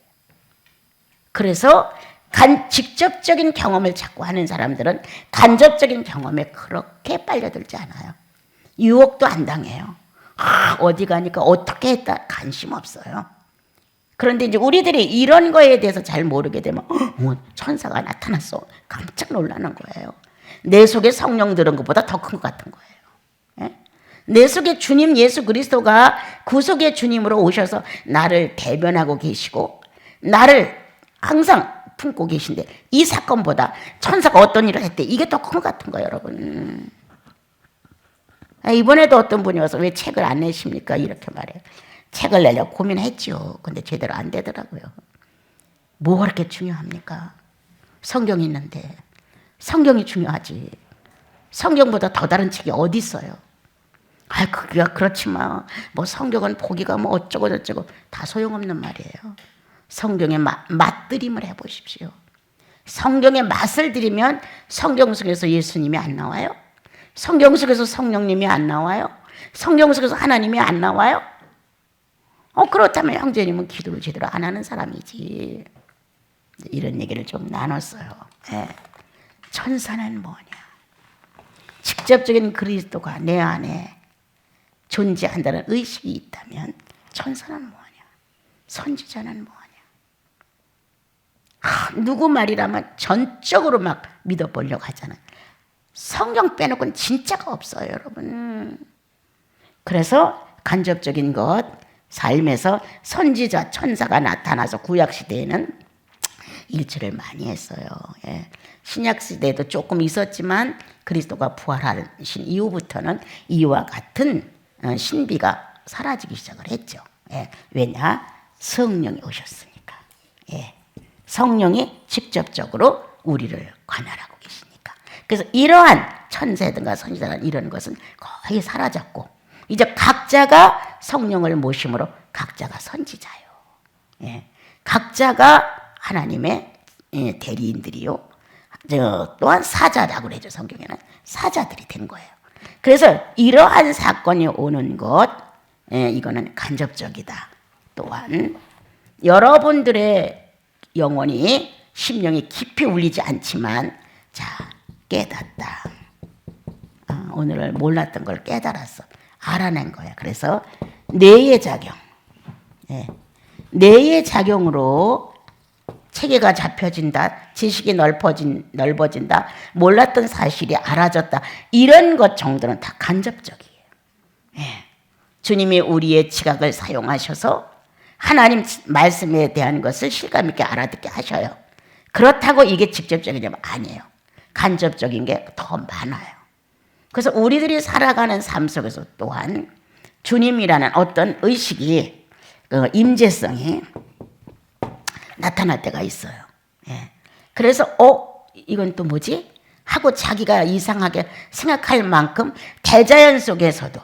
그래서 직접적인 경험을 자꾸 하는 사람들은 간접적인 경험에 그렇게 빨려들지 않아요. 유혹도 안 당해요. 어디 가니까 어떻게 했다 관심 없어요. 그런데 이제 우리들이 이런 거에 대해서 잘 모르게 되면 천사가 나타났어. 깜짝 놀라는 거예요. 내 속에 성령 들은 것보다 더 큰 것 같은 거예요. 예? 내 속에 주님 예수 그리스도가 구속의 주님으로 오셔서 나를 대변하고 계시고 나를 항상 품고 계신데 이 사건보다 천사가 어떤 일을 했대 이게 더 큰 것 같은 거예요, 여러분. 이번에도 어떤 분이 와서 왜 책을 안 내십니까? 이렇게 말해요. 책을 내려고 고민했죠. 근데 제대로 안 되더라고요. 뭐가 그렇게 중요합니까? 성경이 있는데. 성경이 중요하지. 성경보다 더 다른 책이 어디 있어요? 그게 그렇지만 뭐 성경은 보기가 뭐 어쩌고 저쩌고 다 소용없는 말이에요. 성경의 맛들임을 해보십시오. 성경의 맛을 들이면 성경 속에서 예수님이 안 나와요? 성경 속에서 성령님이 안 나와요? 성경 속에서 하나님이 안 나와요? 그렇다면 형제님은 기도를 제대로 안 하는 사람이지. 이런 얘기를 좀 나눴어요. 네. 천사는 뭐냐? 직접적인 그리스도가 내 안에 존재한다는 의식이 있다면 천사는 뭐냐? 선지자는 뭐냐? 누구 말이라면 전적으로 막 믿어보려고 하잖아요. 성경 빼놓고는 진짜가 없어요, 여러분. 그래서 간접적인 것, 삶에서 선지자, 천사가 나타나서 구약시대에는 일치를 많이 했어요. 예. 신약시대에도 조금 있었지만 그리스도가 부활하신 이후부터는 이와 같은 신비가 사라지기 시작을 했죠. 예. 왜냐? 성령이 오셨으니까. 예. 성령이 직접적으로 우리를 관할하고 계시니까. 그래서 이러한 천사든가 선지자는 이런 것은 거의 사라졌고 이제 각자가 성령을 모심으로 각자가 선지자요. 예. 각자가 하나님의 대리인들이요. 또한 사자라고 그러죠. 성경에는 사자들이 된 거예요. 그래서 이러한 사건이 오는 것, 이거는 간접적이다. 또한 여러분들의 영혼이 심령이 깊이 울리지 않지만 자 깨닫다. 오늘 몰랐던 걸 깨달았어. 알아낸 거야. 그래서 뇌의 작용. 뇌의 작용으로 체계가 잡혀진다. 지식이 넓어진다. 몰랐던 사실이 알아졌다. 이런 것 정도는 다 간접적이에요. 주님이 우리의 지각을 사용하셔서 하나님 말씀에 대한 것을 실감 있게 알아듣게 하셔요. 그렇다고 이게 직접적이냐면 아니에요. 간접적인 게 더 많아요. 그래서 우리들이 살아가는 삶 속에서 또한 주님이라는 어떤 의식이 임재성이 나타날 때가 있어요. 그래서 이건 또 뭐지? 하고 자기가 이상하게 생각할 만큼 대자연 속에서도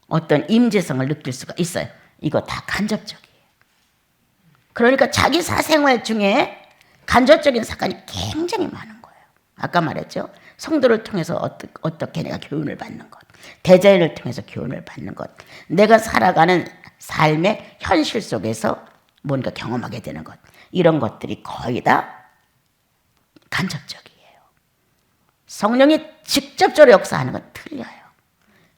어떤 임재성을 느낄 수가 있어요. 이거 다 간접적이에요. 그러니까 자기 사생활 중에 간접적인 사건이 굉장히 많은 거예요. 아까 말했죠. 성도를 통해서 어떻게 내가 교훈을 받는 것, 대자연을 통해서 교훈을 받는 것, 내가 살아가는 삶의 현실 속에서 뭔가 경험하게 되는 것, 이런 것들이 거의 다 간접적이에요. 성령이 직접적으로 역사하는 건 틀려요.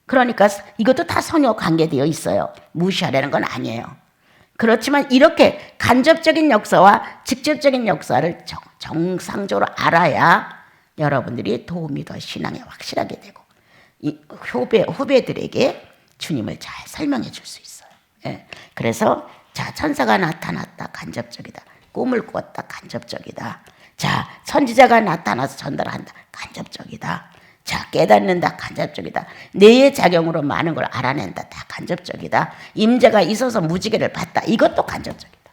그러니까 이것도 다 선여 관계되어 있어요. 무시하려는 건 아니에요. 그렇지만 이렇게 간접적인 역사와 직접적인 역사를 정상적으로 알아야 여러분들이 도움이 더 신앙에 확실하게 되고 이 후배들에게 주님을 잘 설명해 줄 수 있어요. 그래서 자 천사가 나타났다 간접적이다. 꿈을 꾸었다 간접적이다. 자 선지자가 나타나서 전달한다 간접적이다. 자 깨닫는다 간접적이다. 뇌의 작용으로 많은 걸 알아낸다 다 간접적이다. 임재가 있어서 무지개를 봤다 이것도 간접적이다.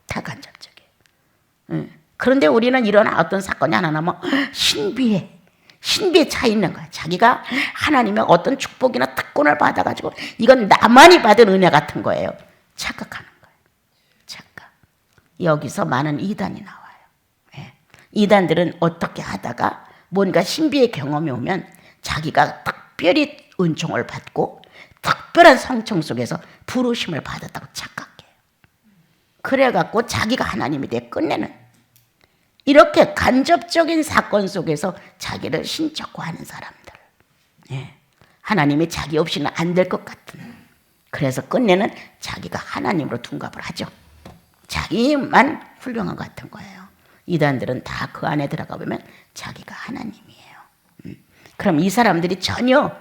다 간접적이에요. 그런데 우리는 이런 어떤 사건이 하나 나면 신비에 차 있는 거야. 자기가 하나님의 어떤 축복이나 특권 사건을 받아가지고 이건 나만이 받은 은혜 같은 거예요. 착각하는 거예요. 착각. 여기서 많은 이단이 나와요. 예. 이단들은 어떻게 하다가 뭔가 신비의 경험이 오면 자기가 특별히 은총을 받고 특별한 성청 속에서 부르심을 받았다고 착각해요. 그래갖고 자기가 하나님이 돼 끝내는, 이렇게 간접적인 사건 속에서 자기를 신적화하는 사람들. 예. 하나님이 자기 없이는 안 될 것 같은, 그래서 끝내는 자기가 하나님으로 둔갑을 하죠. 자기만 훌륭한 것 같은 거예요. 이단들은 다 그 안에 들어가 보면 자기가 하나님이에요. 그럼 이 사람들이 전혀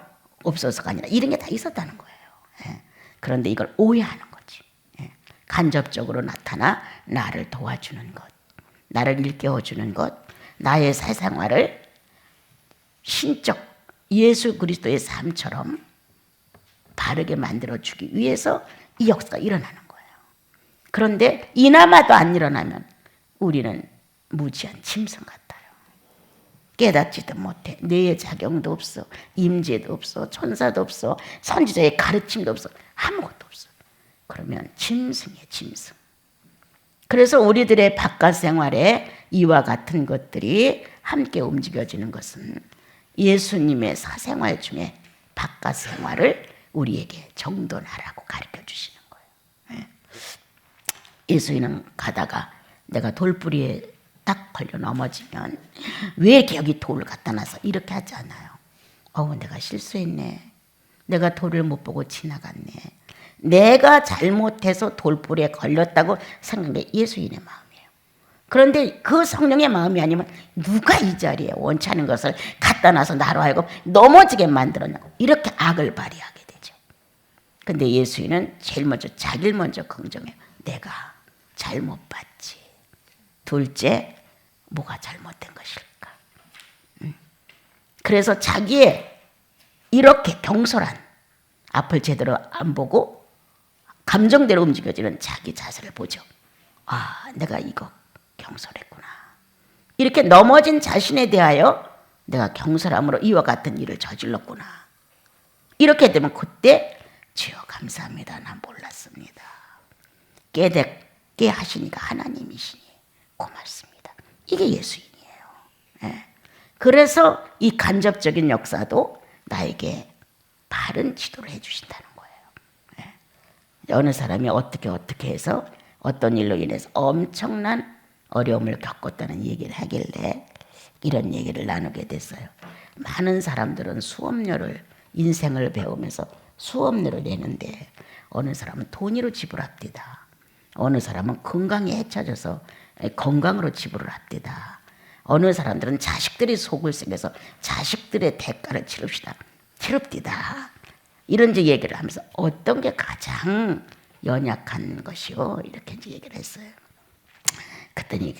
없어서가 아니라 이런 게 다 있었다는 거예요. 예. 그런데 이걸 오해하는 거지. 예. 간접적으로 나타나 나를 도와주는 것, 나를 일깨워주는 것, 나의 사생활을 신적 예수 그리스도의 삶처럼 바르게 만들어주기 위해서 이 역사가 일어나는 거예요. 그런데 이나마도 안 일어나면 우리는 무지한 짐승 같아요. 깨닫지도 못해. 뇌의 작용도 없어. 임재도 없어. 천사도 없어. 선지자의 가르침도 없어. 아무것도 없어. 그러면 짐승이에요, 짐승. 그래서 우리들의 바깥 생활에 이와 같은 것들이 함께 움직여지는 것은 예수님의 사생활 중에 바깥 생활을 우리에게 정돈하라고 가르쳐 주시는 거예요. 예수님은 가다가 내가 돌부리에 딱 걸려 넘어지면 왜 이렇게 여기 돌을 갖다 놔서 이렇게 하지 않아요. 내가 실수했네. 내가 돌을 못 보고 지나갔네. 내가 잘못해서 돌부리에 걸렸다고 생각한 게 예수님의 마음이에요. 그런데 그 성령의 마음이 아니면 누가 이 자리에 원치 않은 것을 갖다 놔서 나로 하여금 넘어지게 만들었냐고, 이렇게 악을 발휘하게 되죠. 근데 예수님은 제일 먼저 자기를 먼저 긍정해요. 내가 잘못 봤지. 둘째, 뭐가 잘못된 것일까? 그래서 자기의 이렇게 경솔한, 앞을 제대로 안 보고 감정대로 움직여지는 자기 자세를 보죠. 내가 이거 경솔했구나. 이렇게 넘어진 자신에 대하여 내가 경솔함으로 이와 같은 일을 저질렀구나. 이렇게 되면 그때 주여 감사합니다. 난 몰랐습니다. 깨닫게 하시니까 하나님이시니 고맙습니다. 이게 예수님이에요. 예. 그래서 이 간접적인 역사도 나에게 바른 지도를 해주신다는 거예요. 예. 어느 사람이 어떻게 해서 어떤 일로 인해서 엄청난 어려움을 겪었다는 얘기를 하길래 이런 얘기를 나누게 됐어요. 많은 사람들은 수업료를, 인생을 배우면서 수업료를 내는데 어느 사람은 돈으로 지불합니다. 어느 사람은 건강에 해쳐져서 건강으로 지불을 합니다. 어느 사람들은 자식들이 속을 썩여서 자식들의 대가를 치릅디다. 이런 이제 얘기를 하면서 어떤 게 가장 연약한 것이요? 이렇게 이제 얘기를 했어요. 그랬더니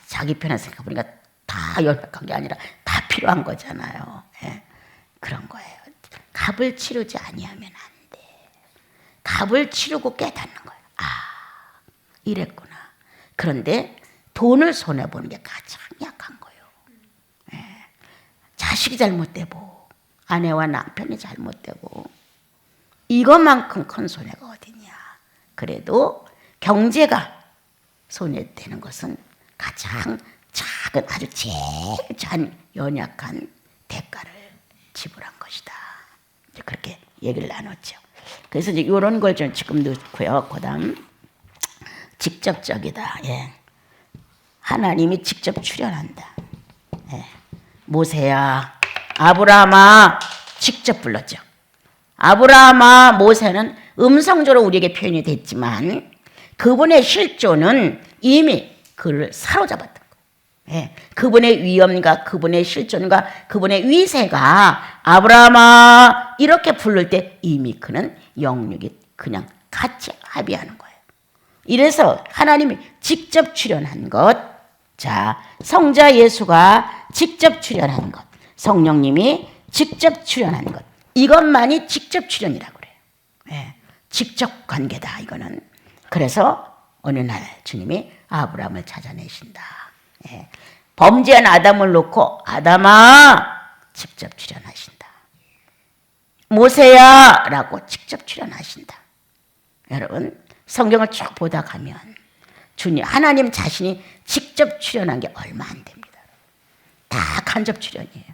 자기 편에 생각해보니까 다 연약한 게 아니라 다 필요한 거잖아요. 예. 그런 거예요. 값을 치르지 아니하면 안 돼. 값을 치르고 깨닫는 거예요. 이랬구나. 그런데 돈을 손해보는 게 가장 약한 거예요. 예. 자식이 잘못되고 아내와 남편이 잘못되고 이것만큼 큰 손해가 어디냐. 그래도 경제가 손해되는 것은 가장 작은, 아주 제일 작은 연약한 대가를 지불한 것이다. 이제 그렇게 얘기를 나눴죠. 그래서 이제 이런 걸 좀 지금 넣고요. 그다음 직접적이다. 예. 하나님이 직접 출현한다. 예. 모세야, 아브라함아, 직접 불렀죠. 아브라함아, 모세는 음성적으로 우리에게 표현이 됐지만 그분의 실존은 이미 그를 사로잡았던 거예요. 예. 그분의 위엄과 그분의 실존과 그분의 위세가 아브라함아 이렇게 부를 때 이미 그는 영육이 그냥 같이 합의하는 거예요. 이래서 하나님이 직접 출현한 것, 자, 성자 예수가 직접 출현한 것, 성령님이 직접 출현한 것, 이것만이 직접 출현이라고 그래요. 예, 직접 관계다 이거는. 그래서 어느 날 주님이 아브라함을 찾아내신다. 예, 범죄한 아담을 놓고 아담아 직접 출현하신다. 모세야 라고 직접 출연하신다. 여러분 성경을 쭉 보다 가면 주님 하나님 자신이 직접 출연한 게 얼마 안 됩니다. 다 간접 출연이에요.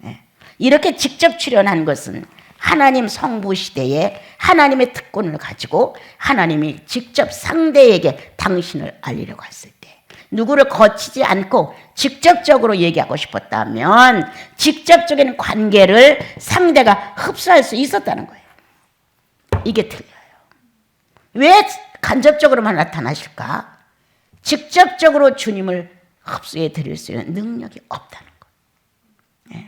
예. 이렇게 직접 출연한 것은 하나님 성부 시대에 하나님의 특권을 가지고 하나님이 직접 상대에게 당신을 알리려고 했을 때 누구를 거치지 않고 직접적으로 얘기하고 싶었다면 직접적인 관계를 상대가 흡수할 수 있었다는 거예요. 이게 틀려요. 왜 간접적으로만 나타나실까? 직접적으로 주님을 흡수해 드릴 수 있는 능력이 없다는 거예요.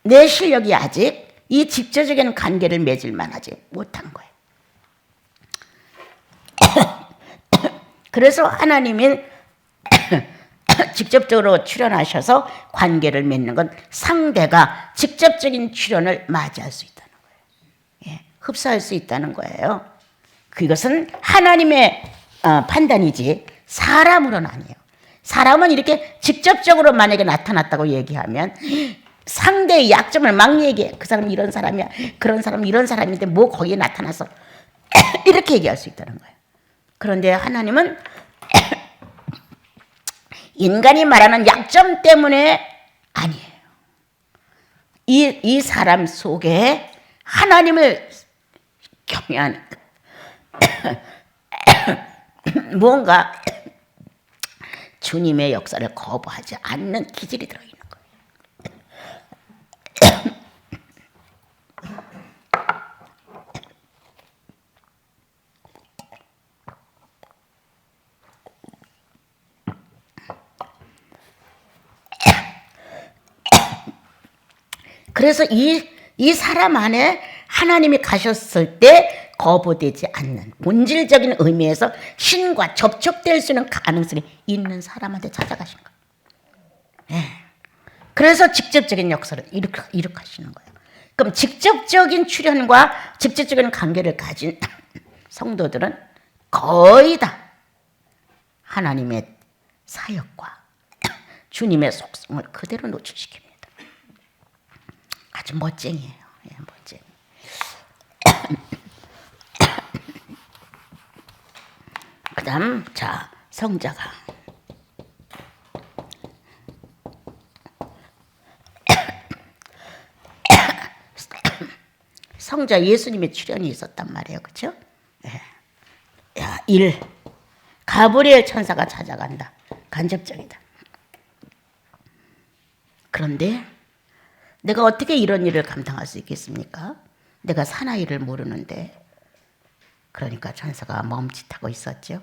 내 실력이 아직 이 직접적인 관계를 맺을 만하지 못한 거예요. 그래서 하나님이 직접적으로 출연하셔서 관계를 맺는 건 상대가 직접적인 출연을 맞이할 수 있다는 거예요. 흡수할 수 있다는 거예요. 그것은 하나님의 판단이지 사람으로는 아니에요. 사람은 이렇게 직접적으로 만약에 나타났다고 얘기하면 상대의 약점을 막 얘기해. 그 사람이 이런 사람이야. 그런 사람은 이런 사람인데 뭐 거기에 나타나서 이렇게 얘기할 수 있다는 거예요. 그런데 하나님은 인간이 말하는 약점 때문에 아니에요. 이 사람 속에 하나님을 경외하는 뭔가 주님의 역사를 거부하지 않는 기질이 들어있는 거예요. 그래서 이 사람 안에 하나님이 가셨을 때 거부되지 않는 본질적인 의미에서 신과 접촉될 수 있는 가능성이 있는 사람한테 찾아가신 거예요. 그래서 직접적인 역사를 이룩하시는 거예요. 그럼 직접적인 출현과 직접적인 관계를 가진 성도들은 거의 다 하나님의 사역과 주님의 속성을 그대로 노출시킵니다. 아주 멋쟁이에요. 멋쟁이. 그 다음 자 성자가 성자 예수님의 출현이 있었단 말이에요. 그렇죠? 야, 가브리엘 천사가 찾아간다. 간접적이다. 그런데 내가 어떻게 이런 일을 감당할 수 있겠습니까? 내가 사나이를 모르는데. 그러니까 천사가 멈칫하고 있었죠.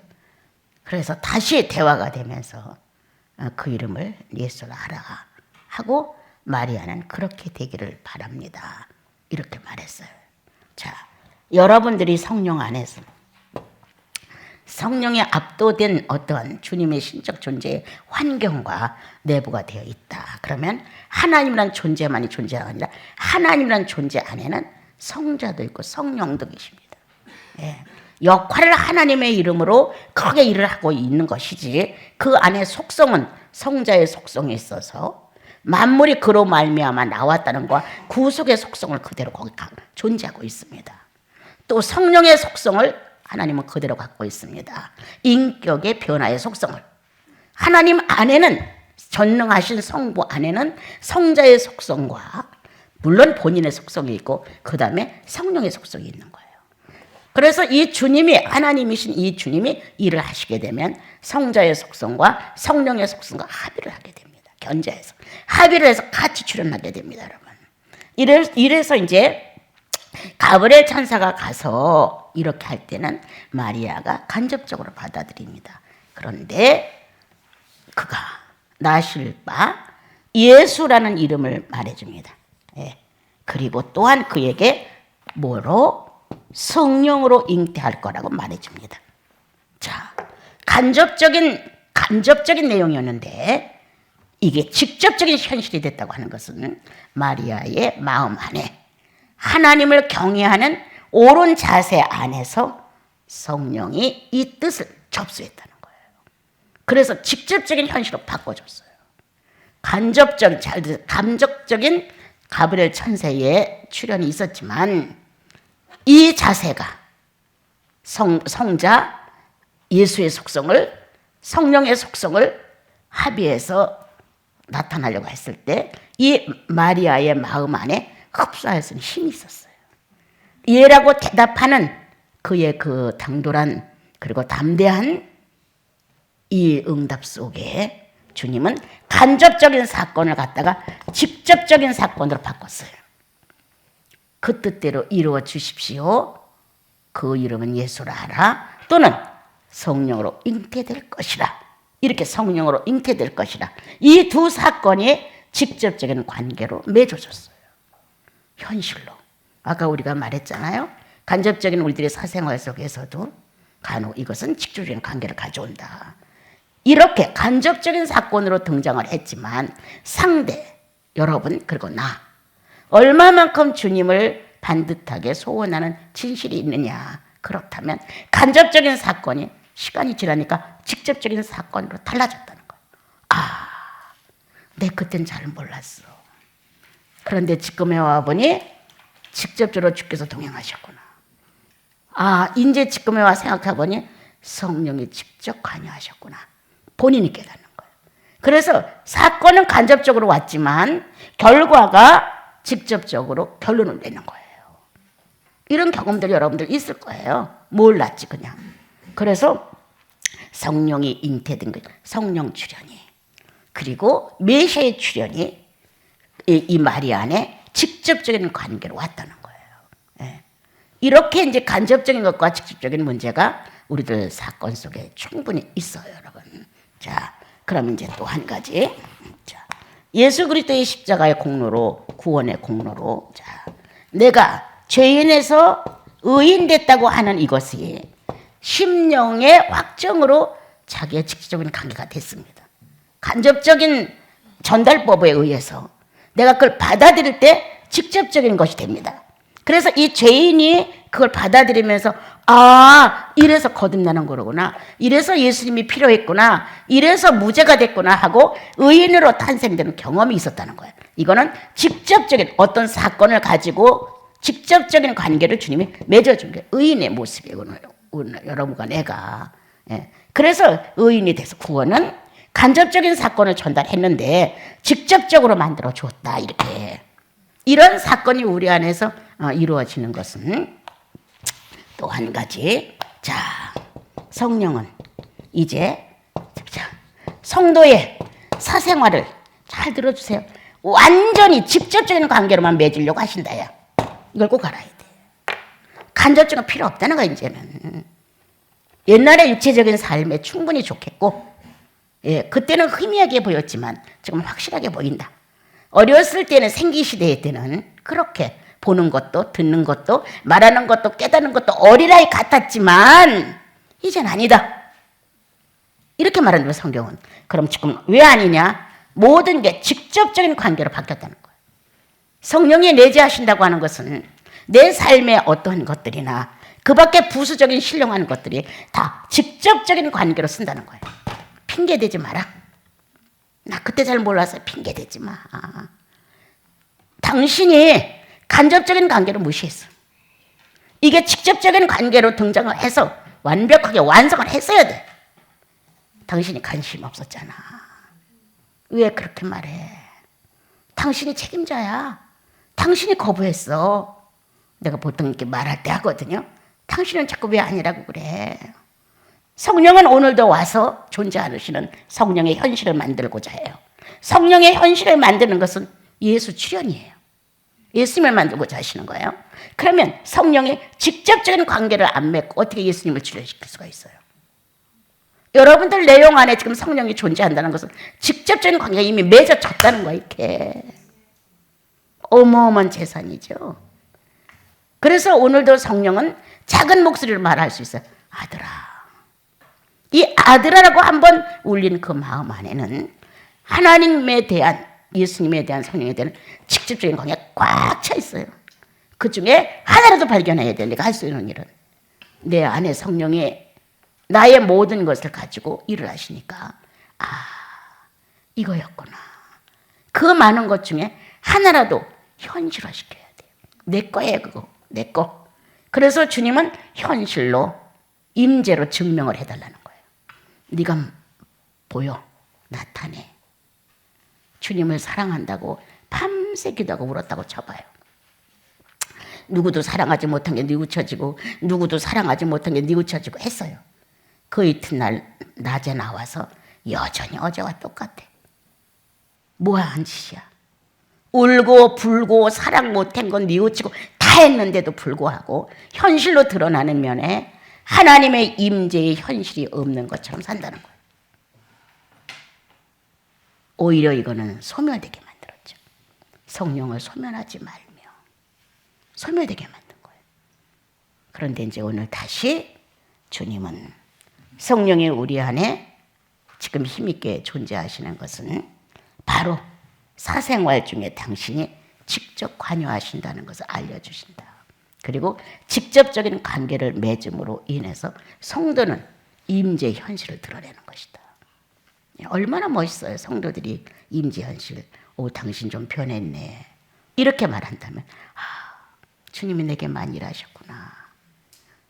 그래서 다시 대화가 되면서 그 이름을 예수라 하라 하고 마리아는 그렇게 되기를 바랍니다. 이렇게 말했어요. 자, 여러분들이 성령 안에서 성령에 압도된 어떤 주님의 신적 존재의 환경과 내부가 되어 있다. 그러면 하나님이란 존재만이 존재가 아니라 하나님이란 존재 안에는 성자도 있고 성령도 계십니다. 역할을 하나님의 이름으로 크게 일을 하고 있는 것이지 그 안에 속성은 성자의 속성이 있어서 만물이 그로 말미암아 나왔다는 것과 구속의 속성을 그대로 거기 존재하고 있습니다. 또 성령의 속성을 하나님은 그대로 갖고 있습니다. 인격의 변화의 속성을. 하나님 안에는 전능하신 성부 안에는 성자의 속성과 물론 본인의 속성이 있고 그 다음에 성령의 속성이 있는 거예요. 그래서 이 주님이 하나님이신 이 주님이 일을 하시게 되면 성자의 속성과 성령의 속성과 합의를 하게 됩니다. 견제해서 합의를 해서 같이 출현하게 됩니다, 여러분. 이래서 이제 가브리엘 천사가 가서 이렇게 할 때는 마리아가 간접적으로 받아들입니다. 그런데 그가 낳으실 바 예수라는 이름을 말해줍니다. 그리고 또한 그에게 뭐로? 성령으로 잉태할 거라고 말해줍니다. 자, 간접적인 내용이었는데 이게 직접적인 현실이 됐다고 하는 것은 마리아의 마음 안에 하나님을 경외하는 옳은 자세 안에서 성령이 이 뜻을 접수했다는 거예요. 그래서 직접적인 현실로 바꿔줬어요. 감적적인 가브리엘 천사의 출현이 있었지만 이 자세가 성자 예수의 속성을, 성령의 속성을 합의해서 나타나려고 했을 때 이 마리아의 마음 안에 흡수할 수 있는 힘이 있었어요. 예라고 대답하는 그의 그 당돌한 그리고 담대한 이 응답 속에 주님은 간접적인 사건을 갖다가 직접적인 사건으로 바꿨어요. 그 뜻대로 이루어 주십시오. 그 이름은 예수라 하라. 또는 성령으로 잉태될 것이라. 이렇게 성령으로 잉태될 것이라. 이 두 사건이 직접적인 관계로 맺어졌어요. 현실로. 아까 우리가 말했잖아요. 간접적인 우리들의 사생활 속에서도 간혹 이것은 직접적인 관계를 가져온다. 이렇게 간접적인 사건으로 등장을 했지만 상대, 여러분 그리고 나 얼마만큼 주님을 반듯하게 소원하는 진실이 있느냐. 그렇다면 간접적인 사건이 시간이 지나니까 직접적인 사건으로 달라졌다는 거예요. 아, 내 그땐 잘 몰랐어. 그런데 지금에 와보니 직접적으로 주께서 동행하셨구나. 아, 이제 지금에 와 생각해보니 성령이 직접 관여하셨구나. 본인이 깨닫는 거예요. 그래서 사건은 간접적으로 왔지만 결과가 직접적으로 결론을 내는 거예요. 이런 경험들이 여러분들 있을 거예요. 몰랐지 그냥. 그래서 성령이 잉태된 것, 성령 출현이 그리고 메시아의 출현이 이 마리아 안에 직접적인 관계로 왔다는 거예요. 예. 이렇게 이제 간접적인 것과 직접적인 문제가 우리들 사건 속에 충분히 있어요, 여러분. 자, 그럼 이제 또 한 가지. 자, 예수 그리스도의 십자가의 공로로, 구원의 공로로, 자, 내가 죄인에서 의인 됐다고 하는 이것이 심령의 확정으로 자기의 직접적인 관계가 됐습니다. 간접적인 전달법에 의해서 내가 그걸 받아들일 때 직접적인 것이 됩니다. 그래서 이 죄인이 그걸 받아들이면서 아, 이래서 거듭나는 거로구나. 이래서 예수님이 필요했구나. 이래서 무죄가 됐구나 하고 의인으로 탄생되는 경험이 있었다는 거예요. 이거는 직접적인 어떤 사건을 가지고 직접적인 관계를 주님이 맺어준 게 의인의 모습이에요. 여러분과 내가. 예. 그래서 의인이 돼서 구원은 간접적인 사건을 전달했는데 직접적으로 만들어 줬다. 이렇게. 이런 사건이 우리 안에서 이루어지는 것은 또 한 가지. 자, 성령은 이제 성도의 사생활을 잘 들어주세요. 완전히 직접적인 관계로만 맺으려고 하신다요. 이걸 꼭 알아야 돼. 간접적인 필요 없다는 거야, 이제는. 옛날에 육체적인 삶에 충분히 좋겠고, 예, 그때는 희미하게 보였지만 지금 확실하게 보인다. 어렸을 때는 생기시대 때는 그렇게 보는 것도 듣는 것도 말하는 것도 깨닫는 것도 어린아이 같았지만 이젠 아니다. 이렇게 말하는 거예요, 성경은. 그럼 지금 왜 아니냐? 모든 게 직접적인 관계로 바뀌었다는 거예요. 성령이 내재하신다고 하는 것은 내 삶의 어떤 것들이나 그 밖에 부수적인 신령한 것들이 다 직접적인 관계로 쓴다는 거예요. 핑계대지 마라. 나 그때 잘 몰라서 핑계대지 마. 당신이 간접적인 관계를 무시했어. 이게 직접적인 관계로 등장을 해서 완벽하게 완성을 했어야 돼. 당신이 관심 없었잖아. 왜 그렇게 말해? 당신이 책임자야. 당신이 거부했어. 내가 보통 이렇게 말할 때 하거든요. 당신은 자꾸 왜 아니라고 그래. 성령은 오늘도 와서 존재하시는 성령의 현실을 만들고자 해요. 성령의 현실을 만드는 것은 예수 출현이에요. 예수님을 만들고자 하시는 거예요. 그러면 성령이 직접적인 관계를 안 맺고 어떻게 예수님을 출현시킬 수가 있어요? 여러분들 내용 안에 지금 성령이 존재한다는 것은 직접적인 관계가 이미 맺어졌다는 거예요. 이렇게. 어마어마한 재산이죠. 그래서 오늘도 성령은 작은 목소리로 말할 수 있어요. 아들아. 이 아들아라고 한번 울린 그 마음 안에는 하나님에 대한, 예수님에 대한, 성령에 대한 직접적인 관계가 꽉 차 있어요. 그 중에 하나라도 발견해야 돼. 내가 할 수 있는 일은. 내 안에 성령이 나의 모든 것을 가지고 일을 하시니까 이거였구나. 그 많은 것 중에 하나라도 현실화시켜야 돼요. 내 거예요, 그거. 내 거. 그래서 주님은 현실로 임재로 증명을 해달라는 거예요. 네가 보여. 나타내. 주님을 사랑한다고 밤새 기도하고 울었다고 쳐봐요. 누구도 사랑하지 못한 게 뉘우쳐지고 누구도 사랑하지 못한 게 뉘우쳐지고 했어요. 그 이튿날 낮에 나와서 여전히 어제와 똑같아. 뭐한 짓이야. 울고 불고 사랑 못한 건 뉘우치고 다 했는데도 불구하고 현실로 드러나는 면에 하나님의 임재의 현실이 없는 것처럼 산다는 거예요. 오히려 이거는 소멸되게 만들었죠. 성령을 소멸하지 말며 소멸되게 만든 거예요. 그런데 이제 오늘 다시 주님은 성령이 우리 안에 지금 힘있게 존재하시는 것은 바로 사생활 중에 당신이 직접 관여하신다는 것을 알려주신다. 그리고 직접적인 관계를 맺음으로 인해서 성도는 임재 현실을 드러내는 것이다. 얼마나 멋있어요. 성도들이 임재 현실. 오, 당신 좀 변했네. 이렇게 말한다면 주님이 내게만 일하셨구나.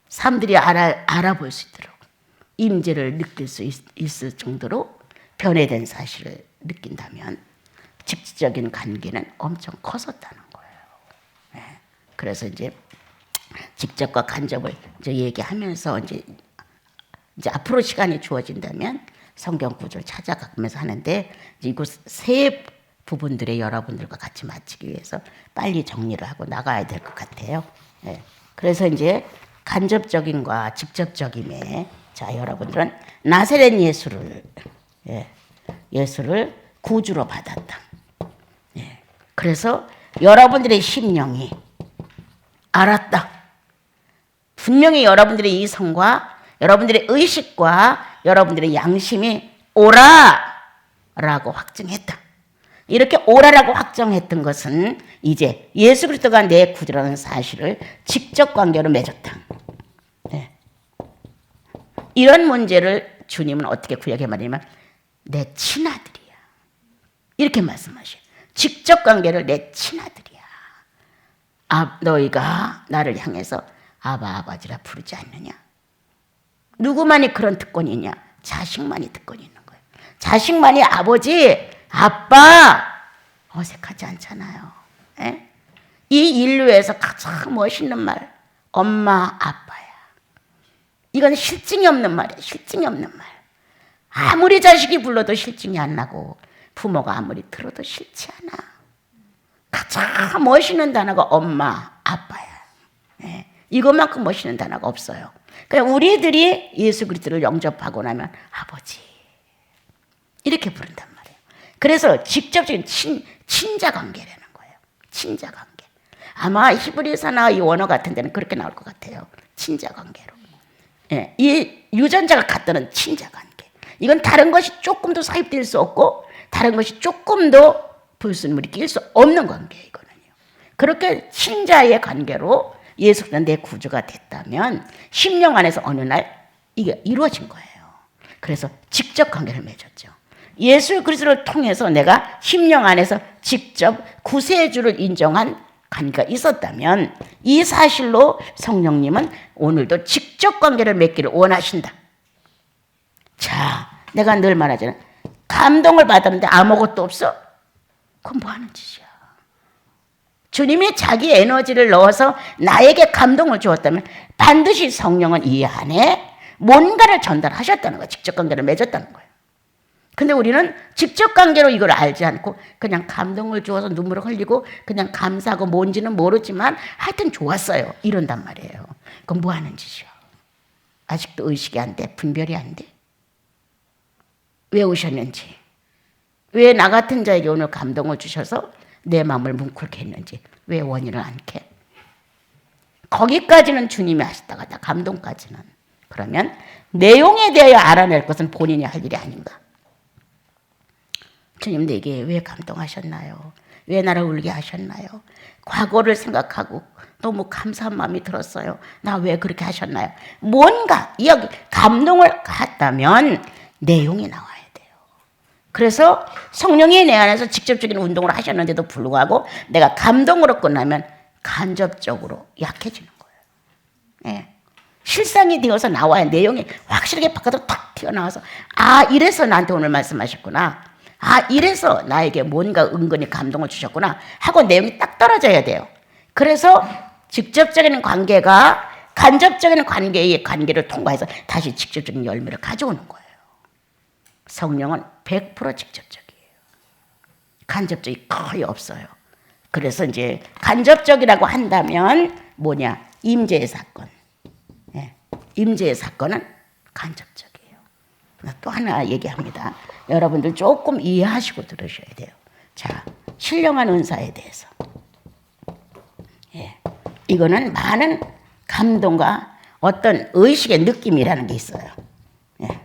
사람들이 알아볼 수 있도록 임재를 느낄 수 있을 정도로 변해된 사실을 느낀다면 직접적인 관계는 엄청 커졌다는 거예요. 네. 그래서 이제 직접과 간접을 이제 얘기하면서 이제 앞으로 시간이 주어진다면 성경 구조를 찾아가면서 하는데 이거 세 부분들의 여러분들과 같이 마치기 위해서 빨리 정리를 하고 나가야 될 것 같아요. 네. 그래서 이제 간접적인과 직접적임에 자 여러분들은 나사렛 예수를 구주로 받았다. 예. 그래서 여러분들의 심령이 알았다. 분명히 여러분들의 이성과 여러분들의 의식과 여러분들의 양심이 오라라고 확증했다. 이렇게 오라라고 확정했던 것은 이제 예수 그리스도가 내 구주라는 사실을 직접 관계로 맺었다. 네. 이런 문제를 주님은 어떻게 구약에 말하냐면 내 친아들이야. 이렇게 말씀하셔요. 직접 관계를 내 친아들이야. 너희가 나를 향해서 아바 아버지라 부르지 않느냐. 누구만이 그런 특권이 있냐. 자식만이 특권이 있는 거예요. 자식만이 아버지 아빠 어색하지 않잖아요. 에? 이 인류에서 가장 멋있는 말 엄마 아빠야. 이건 실증이 없는 말이에요. 실증이 없는 말. 아무리 자식이 불러도 실증이 안 나고 부모가 아무리 들어도 싫지 않아. 가장 멋있는 단어가 엄마 아빠야. 에? 이것만큼 멋있는 단어가 없어요. 그러니까 우리들이 예수 그리스도를 영접하고 나면 아버지 이렇게 부른단 말이에요. 그래서 직접적인 친자 관계라는 거예요. 친자 관계. 아마 히브리서나 이 원어 같은 데는 그렇게 나올 것 같아요. 친자 관계로. 예, 이 유전자가 같다는 친자 관계. 이건 다른 것이 조금도 사입될 수 없고 다른 것이 조금도 불순물이 낄 수 없는 관계예요. 이거는요. 그렇게 친자의 관계로 예수는 내 구주가 됐다면 심령 안에서 어느 날 이게 이루어진 거예요. 그래서 직접 관계를 맺었죠. 예수 그리스도를 통해서 내가 심령 안에서 직접 구세주를 인정한 관계가 있었다면 이 사실로 성령님은 오늘도 직접 관계를 맺기를 원하신다. 자, 내가 늘 말하잖아요. 감동을 받았는데 아무것도 없어? 그건 뭐 하는 짓이야. 주님이 자기 에너지를 넣어서 나에게 감동을 주었다면 반드시 성령은 이 안에 뭔가를 전달하셨다는 거예요. 직접 관계를 맺었다는 거예요. 근데 우리는 직접 관계로 이걸 알지 않고 그냥 감동을 주어서 눈물을 흘리고 그냥 감사하고 뭔지는 모르지만 하여튼 좋았어요. 이런단 말이에요. 그럼 뭐 하는 짓이야. 아직도 의식이 안 돼. 분별이 안 돼. 왜 오셨는지. 왜 나 같은 자에게 오늘 감동을 주셔서 내 마음을 뭉클게 했는지. 왜 원인을 안 캐. 거기까지는 주님이 하시다가 다 감동까지는. 그러면 내용에 대하여 알아낼 것은 본인이 할 일이 아닌가. 주님 내게 왜 감동하셨나요? 왜 나를 울게 하셨나요? 과거를 생각하고 너무 감사한 마음이 들었어요. 나 왜 그렇게 하셨나요? 뭔가 여기 감동을 갖다면 내용이 나와야 돼요. 그래서 성령이 내 안에서 직접적인 운동을 하셨는데도 불구하고 내가 감동으로 끝나면 간접적으로 약해지는 거예요. 예. 실상이 되어서 나와야 내용이 확실하게 바깥으로 탁 튀어나와서 아 이래서 나한테 오늘 말씀하셨구나. 아 이래서 나에게 뭔가 은근히 감동을 주셨구나 하고 내용이 딱 떨어져야 돼요. 그래서 직접적인 관계가 간접적인 관계의 관계를 통과해서 다시 직접적인 열매를 가져오는 거예요. 성령은 100% 직접적이에요. 간접적이 거의 없어요. 그래서 이제 간접적이라고 한다면 뭐냐? 임재의 사건. 예. 임재의 사건은 간접적이에요. 또 하나 얘기합니다. 여러분들 조금 이해하시고 들으셔야 돼요. 자, 신령한 은사에 대해서. 예. 이거는 많은 감동과 어떤 의식의 느낌이라는 게 있어요. 예.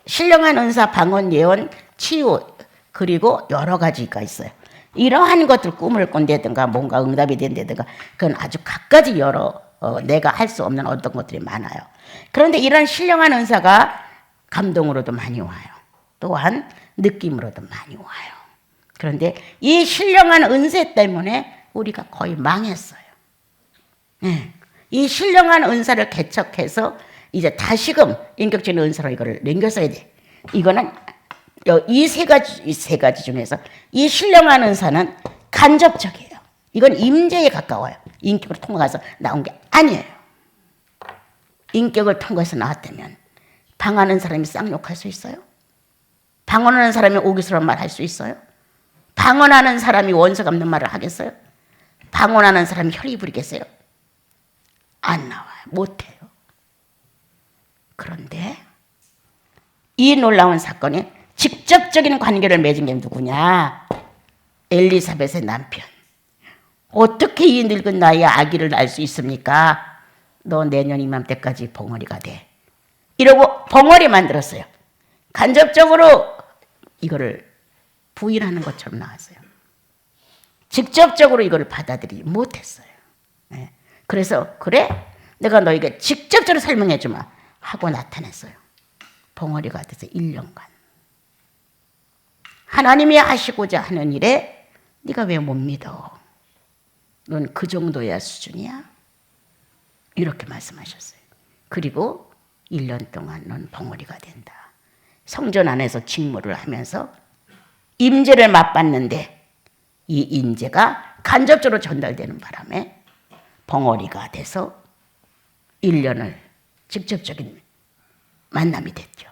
신령한 은사, 방언, 예언, 치유 그리고 여러 가지가 있어요. 이러한 것들 꿈을 꾼다든가 뭔가 응답이 된다든가 그건 아주 갖가지 여러 내가 할 수 없는 어떤 것들이 많아요. 그런데 이런 신령한 은사가 감동으로도 많이 와요. 또한 느낌으로도 많이 와요. 그런데 이 신령한 은사 때문에 우리가 거의 망했어요. 네. 이 신령한 은사를 개척해서 이제 다시금 인격적인 은사로 이거를 남겨서야 돼. 이거는 이 세 가지 중에서 이 신령한 은사는 간접적이에요. 이건 임재에 가까워요. 인격을 통과해서 나온 게 아니에요. 인격을 통과해서 나왔다면 방하는 사람이 쌍욕할 수 있어요? 방언하는 사람이 오기스러운 말 할 수 있어요? 방언하는 사람이 원석 없는 말을 하겠어요? 방언하는 사람이 혈이 부리겠어요? 안 나와요. 못해요. 그런데 이 놀라운 사건이 직접적인 관계를 맺은 게 누구냐? 엘리사벳의 남편. 어떻게 이 늙은 나이에 아기를 낳을 수 있습니까? 너 내년 이맘때까지 벙어리가 돼. 이러고 벙어리 만들었어요. 간접적으로 이거를 부인하는 것처럼 나왔어요. 직접적으로 이걸 받아들이지 못했어요. 네. 그래서 그래? 내가 너에게 직접적으로 설명해 주마 하고 나타냈어요. 벙어리가 돼서 1년간. 하나님이 하시고자 하는 일에 네가 왜 못 믿어? 넌 그 정도야 수준이야? 이렇게 말씀하셨어요. 그리고 1년 동안 넌 벙어리가 된다. 성전 안에서 직무를 하면서 임재를 맛봤는데 이 임재가 간접적으로 전달되는 바람에 벙어리가 돼서 1년을 직접적인 만남이 됐죠.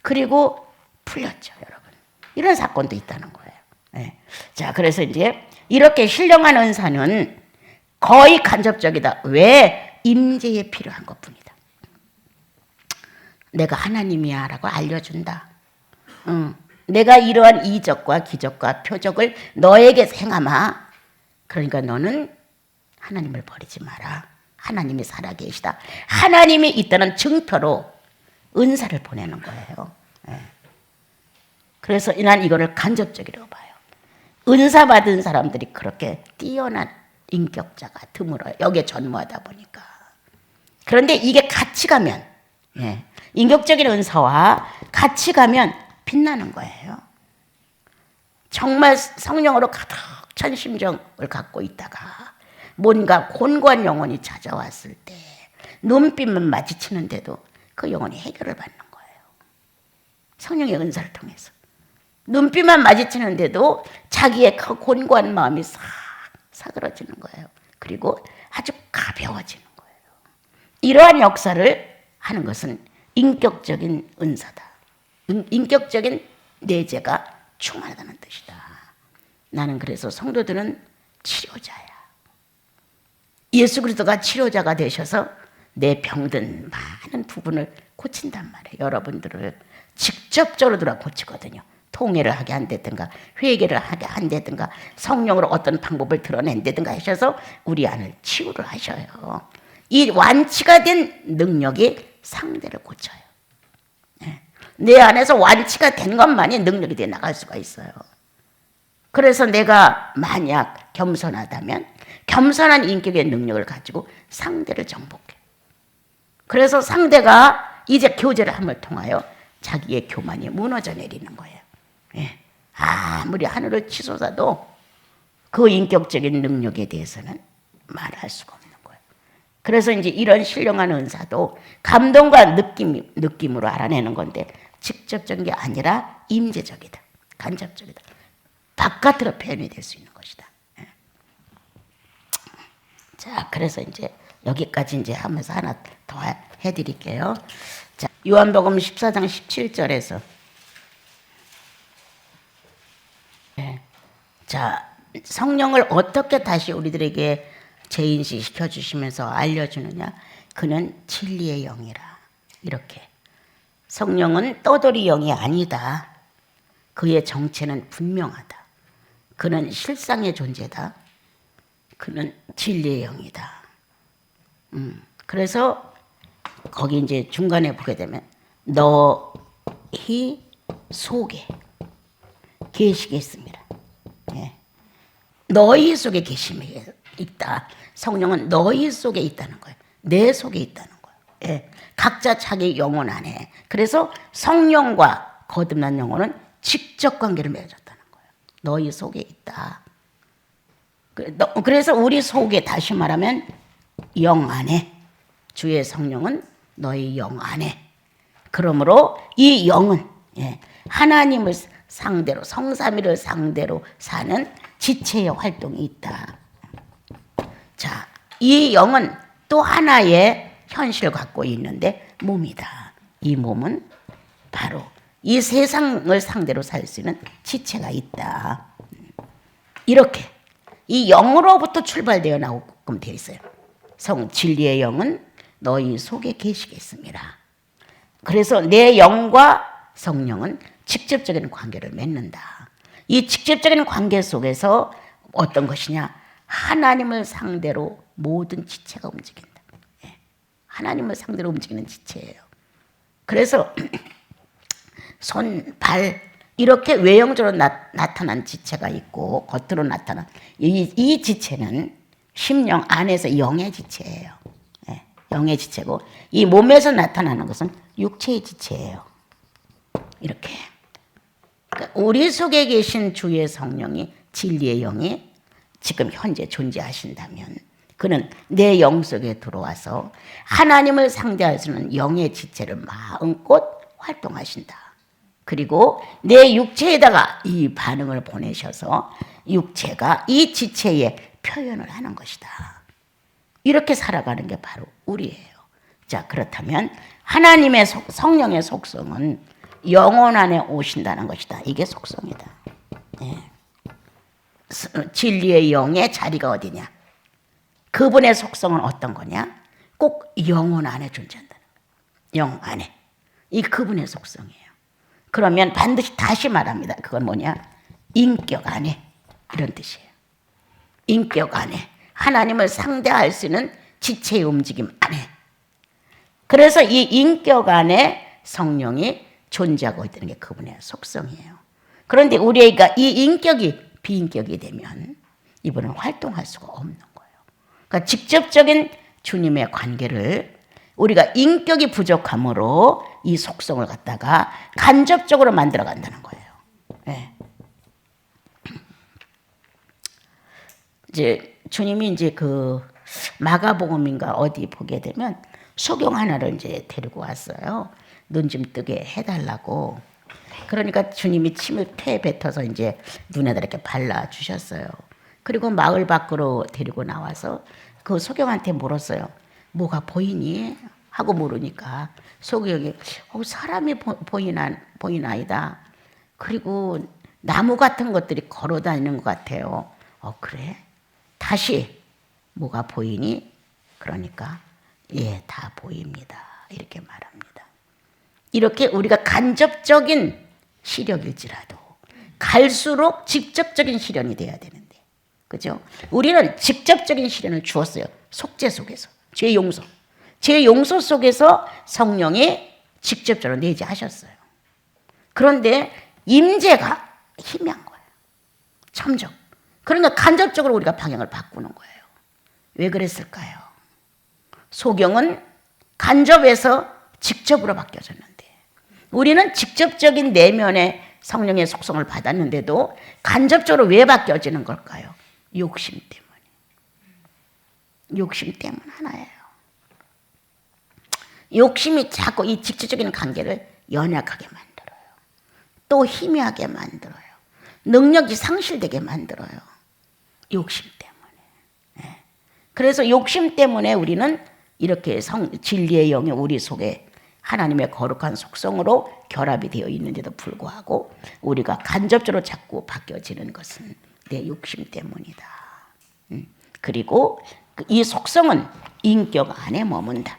그리고 풀렸죠, 여러분. 이런 사건도 있다는 거예요. 네. 자, 그래서 이제 이렇게 신령한 은사는 거의 간접적이다. 왜? 임재에 필요한 것뿐이다. 내가 하나님이야 라고 알려준다. 내가 이러한 이적과 기적과 표적을 너에게 행하마. 그러니까 너는 하나님을 버리지 마라. 하나님이 살아계시다. 하나님이 있다는 증표로 은사를 보내는 거예요. 네. 그래서 난 이거를 간접적이라고 봐요. 은사 받은 사람들이 그렇게 뛰어난 인격자가 드물어요. 여기에 전무하다 보니까. 그런데 이게 같이 가면 예, 인격적인 은사와 같이 가면 빛나는 거예요. 정말 성령으로 가득 찬 심정을 갖고 있다가 뭔가 곤고한 영혼이 찾아왔을 때 눈빛만 마주치는데도 그 영혼이 해결을 받는 거예요. 성령의 은사를 통해서. 눈빛만 마주치는데도 자기의 그 곤고한 마음이 싹 사그러지는 거예요. 그리고 아주 가벼워지는 거예요. 이러한 역사를 하는 것은 인격적인 은사다. 인격적인 내재가 충만하다는 뜻이다. 나는 그래서 성도들은 치료자야. 예수 그리스도가 치료자가 되셔서 내 병든 많은 부분을 고친단 말이에요. 여러분들을 직접적으로 들어 고치거든요. 통회를 하게 한다든가 회개를 하게 한다든가 성령으로 어떤 방법을 드러낸다든가 하셔서 우리 안을 치유를 하셔요. 이 완치가 된 능력이 상대를 고쳐요. 내 안에서 완치가 된 것만이 능력이 돼 나갈 수가 있어요. 그래서 내가 만약 겸손하다면 겸손한 인격의 능력을 가지고 상대를 정복해. 그래서 상대가 이제 교제를 함을 통하여 자기의 교만이 무너져 내리는 거예요. 예. 아무리 하늘을 치솟아도 그 인격적인 능력에 대해서는 말할 수가 없는 거예요. 그래서 이제 이런 신령한 은사도 감동과 느낌으로 알아내는 건데 직접적인 게 아니라 임재적이다. 간접적이다. 바깥으로 표현이 될 수 있는 것이다. 예. 자, 그래서 이제 여기까지 이제 하면서 하나 더 해드릴게요. 자, 요한복음 14장 17절에서 자, 성령을 어떻게 다시 우리들에게 재인식 시켜주시면서 알려주느냐. 그는 진리의 영이라. 이렇게. 성령은 떠돌이 영이 아니다. 그의 정체는 분명하다. 그는 실상의 존재다. 그는 진리의 영이다. 그래서 거기 이제 중간에 보게 되면 너희 속에 계시겠습니다. 예. 너희 속에 계심이 있다. 성령은 너희 속에 있다는 거예요. 내 속에 있다는 거예요. 예. 각자 자기 영혼 안에. 그래서 성령과 거듭난 영혼은 직접 관계를 맺었다는 거예요. 너희 속에 있다. 그래서 우리 속에 다시 말하면 영 안에 주의 성령은 너희 영 안에. 그러므로 이 영은 하나님을 상대로 성삼위를 상대로 사는 지체의 활동이 있다. 자, 이 영은 또 하나의 현실을 갖고 있는데 몸이다. 이 몸은 바로 이 세상을 상대로 살 수 있는 지체가 있다. 이렇게 이 영으로부터 출발되어 나오게끔 되어 있어요. 진리의 영은 너희 속에 계시겠습니다. 그래서 내 영과 성령은 직접적인 관계를 맺는다. 이 직접적인 관계 속에서 어떤 것이냐? 하나님을 상대로 모든 지체가 움직인다. 하나님을 상대로 움직이는 지체예요. 그래서 손, 발 이렇게 외형적으로 나타난 지체가 있고 겉으로 나타난 이 지체는 심령 안에서 영의 지체예요. 영의 지체고 이 몸에서 나타나는 것은 육체의 지체예요. 이렇게 우리 속에 계신 주의 성령이 진리의 영이 지금 현재 존재하신다면 그는 내 영 속에 들어와서 하나님을 상대할 수 있는 영의 지체를 마음껏 활동하신다. 그리고 내 육체에다가 이 반응을 보내셔서 육체가 이 지체에 표현을 하는 것이다. 이렇게 살아가는 게 바로 우리예요. 자, 그렇다면 하나님의 성령의 속성은 영혼 안에 오신다는 것이다. 이게 속성이다. 진리의 영의 자리가 어디냐? 그분의 속성은 어떤 거냐? 꼭 영혼 안에 존재한다는 거예요. 영 안에. 이 그분의 속성이에요. 그러면 반드시 다시 말합니다. 그건 뭐냐? 인격 안에. 이런 뜻이에요. 인격 안에. 하나님을 상대할 수 있는 지체의 움직임 안에. 그래서 이 인격 안에 성령이 존재하고 있다는 게 그분의 속성이에요. 그런데 우리가 이 인격이 비인격이 되면 이분은 활동할 수가 없는 거예요. 그러니까 직접적인 주님의 관계를 우리가 인격이 부족함으로 이 속성을 갖다가 간접적으로 만들어 간다는 거예요. 이제 주님이 이제 그 마가복음인가 어디 보게 되면 소경 하나를 이제 데리고 왔어요. 눈 좀 뜨게 해달라고. 그러니까 주님이 침을 폐에 뱉어서 이제 눈에다 이렇게 발라 주셨어요. 그리고 마을 밖으로 데리고 나와서 그 소경한테 물었어요. 뭐가 보이니? 하고 물으니까 소경이 사람이 보이나이다. 그리고 나무 같은 것들이 걸어 다니는 것 같아요. 그래? 다시 뭐가 보이니? 그러니까 다 보입니다. 이렇게 말합니다. 이렇게 우리가 간접적인 시력일지라도 갈수록 직접적인 시련이 돼야 되는데, 그죠? 우리는 직접적인 시련을 주었어요. 속죄 속에서. 죄 용서. 죄 용서 속에서 성령이 직접적으로 내재하셨어요. 그런데 임재가 희미한 거예요. 점점. 그러니까 간접적으로 우리가 방향을 바꾸는 거예요. 왜 그랬을까요? 소경은 간접에서 직접으로 바뀌어졌는데 우리는 직접적인 내면의 성령의 속성을 받았는데도 간접적으로 왜 바뀌어지는 걸까요? 욕심 때문에. 욕심 때문 하나예요. 욕심이 자꾸 이 직접적인 관계를 연약하게 만들어요. 또 희미하게 만들어요. 능력이 상실되게 만들어요. 욕심 때문에. 네. 그래서 욕심 때문에 우리는 이렇게 진리의 영이 우리 속에 하나님의 거룩한 속성으로 결합이 되어 있는데도 불구하고 우리가 간접적으로 자꾸 바뀌어지는 것은 내 욕심 때문이다. 그리고 이 속성은 인격 안에 머문다.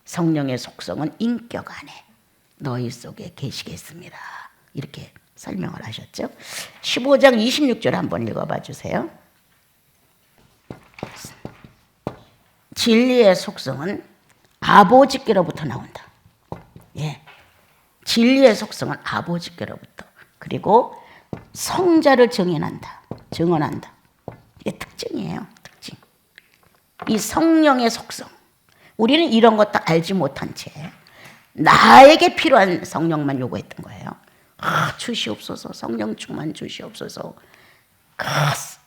성령의 속성은 인격 안에 너희 속에 계시겠습니다. 이렇게 설명을 하셨죠. 15장 26절 한번 읽어봐 주세요. 진리의 속성은 아버지께로부터 나온다. 예, 진리의 속성은 아버지께로부터. 그리고 성자를 증언한다. 이게 특징이에요. 특징. 이 성령의 속성. 우리는 이런 것도 알지 못한 채 나에게 필요한 성령만 요구했던 거예요. 주시옵소서. 성령 충만 주시옵소서.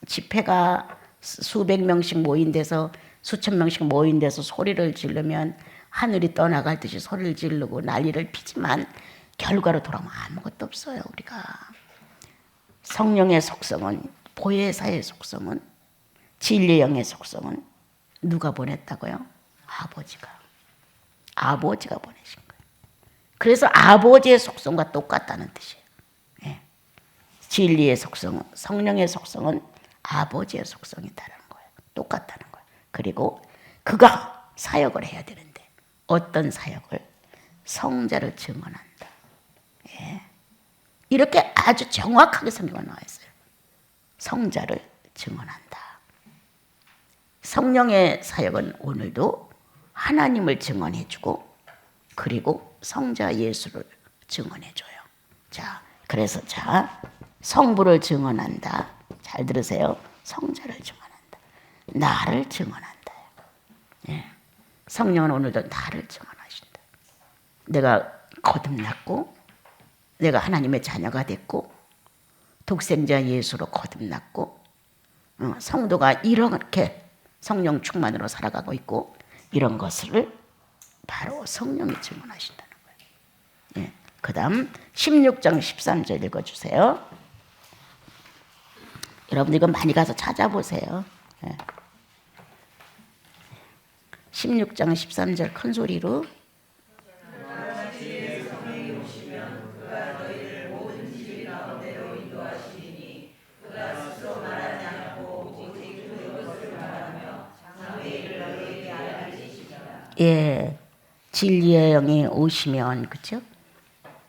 집회가 수백 명씩 모인 데서 수천 명씩 모인 데서 소리를 지르면 하늘이 떠나갈 듯이 소리를 지르고 난리를 피지만 결과로 돌아오면 아무것도 없어요. 우리가 성령의 속성은, 보혜사의 속성은, 진리의 영의 속성은 누가 보냈다고요? 아버지가 보내신 거예요. 그래서 아버지의 속성과 똑같다는 뜻이에요. 예. 진리의 속성은, 성령의 속성은 아버지의 속성이다라는 거예요. 똑같다는 거예요. 그리고 그가 사역을 해야 되는데 어떤 사역을? 성자를 증언한다. 예. 이렇게 아주 정확하게 성경에 나와 있어요. 성자를 증언한다. 성령의 사역은 오늘도 하나님을 증언해주고 그리고 성자 예수를 증언해줘요. 자, 그래서 성부를 증언한다. 잘 들으세요. 성자를 증언한다. 나를 증언한다. 예. 성령은 오늘도 나를 증언하신다. 내가 거듭났고 내가 하나님의 자녀가 됐고 독생자 예수로 거듭났고 성도가 이렇게 성령 충만으로 살아가고 있고 이런 것을 바로 성령이 증언하신다는 거예요. 예. 그 다음 16장 13절 읽어주세요. 여러분 이거 많이 가서 찾아보세요. 예. 16장 13절 큰 소리로 예, 진리의 영이 오시면 그렇죠?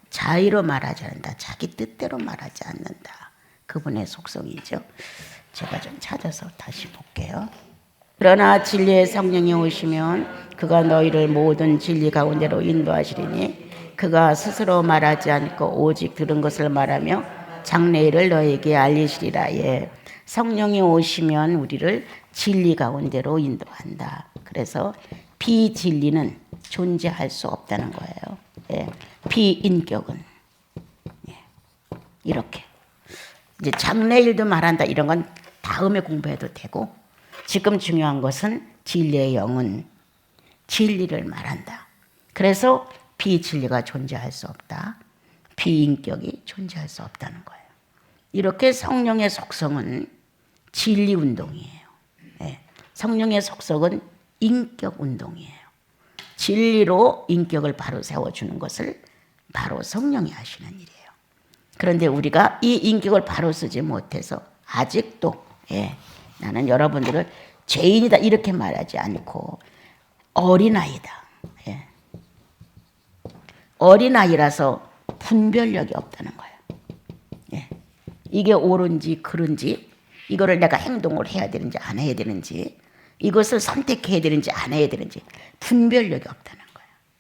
자의로 말하지 않는다. 자기 뜻대로 말하지 않는다. 그분의 속성이죠. 제가 좀 찾아서 다시 볼게요. 그러나 진리의 성령이 오시면 그가 너희를 모든 진리 가운데로 인도하시리니 그가 스스로 말하지 않고 오직 들은 것을 말하며 장래일을 너희에게 알리시리라. 예. 성령이 오시면 우리를 진리 가운데로 인도한다. 그래서 비진리는 존재할 수 없다는 거예요. 예. 비인격은 예. 이렇게 이제 장래일도 말한다. 이런 건 다음에 공부해도 되고 지금 중요한 것은 진리의 영은 진리를 말한다. 그래서 비진리가 존재할 수 없다. 비인격이 존재할 수 없다는 거예요. 이렇게 성령의 속성은 진리 운동이에요. 예. 성령의 속성은 인격 운동이에요. 진리로 인격을 바로 세워주는 것을 바로 성령이 하시는 일이에요. 그런데 우리가 이 인격을 바로 쓰지 못해서 아직도 나는 여러분들을 죄인이다 이렇게 말하지 않고 어린아이다. 어린아이라서 분별력이 없다는 거예요. 이게 옳은지 그른지 이거를 내가 행동을 해야 되는지 안 해야 되는지 이것을 선택해야 되는지 안 해야 되는지 분별력이 없다는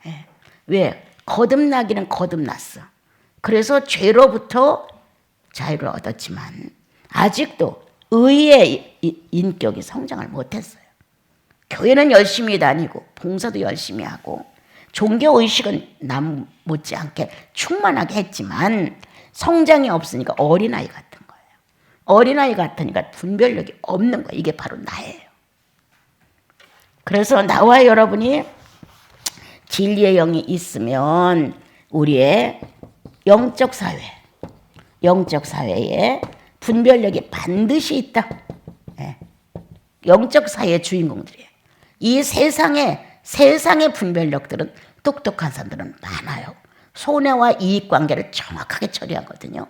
거예요. 왜? 거듭나기는 거듭났어. 그래서 죄로부터 자유를 얻었지만 아직도 의의 인격이 성장을 못했어요. 교회는 열심히 다니고 봉사도 열심히 하고 종교의식은 남 못지않게 충만하게 했지만 성장이 없으니까 어린아이 같은 거예요. 어린아이 같으니까 분별력이 없는 거예요. 이게 바로 나예요. 그래서 나와 여러분이 진리의 영이 있으면 우리의 영적 사회에 분별력이 반드시 있다. 예. 영적 사회의 주인공들이에요. 이 세상의 분별력들은 똑똑한 사람들은 많아요. 손해와 이익 관계를 정확하게 처리하거든요.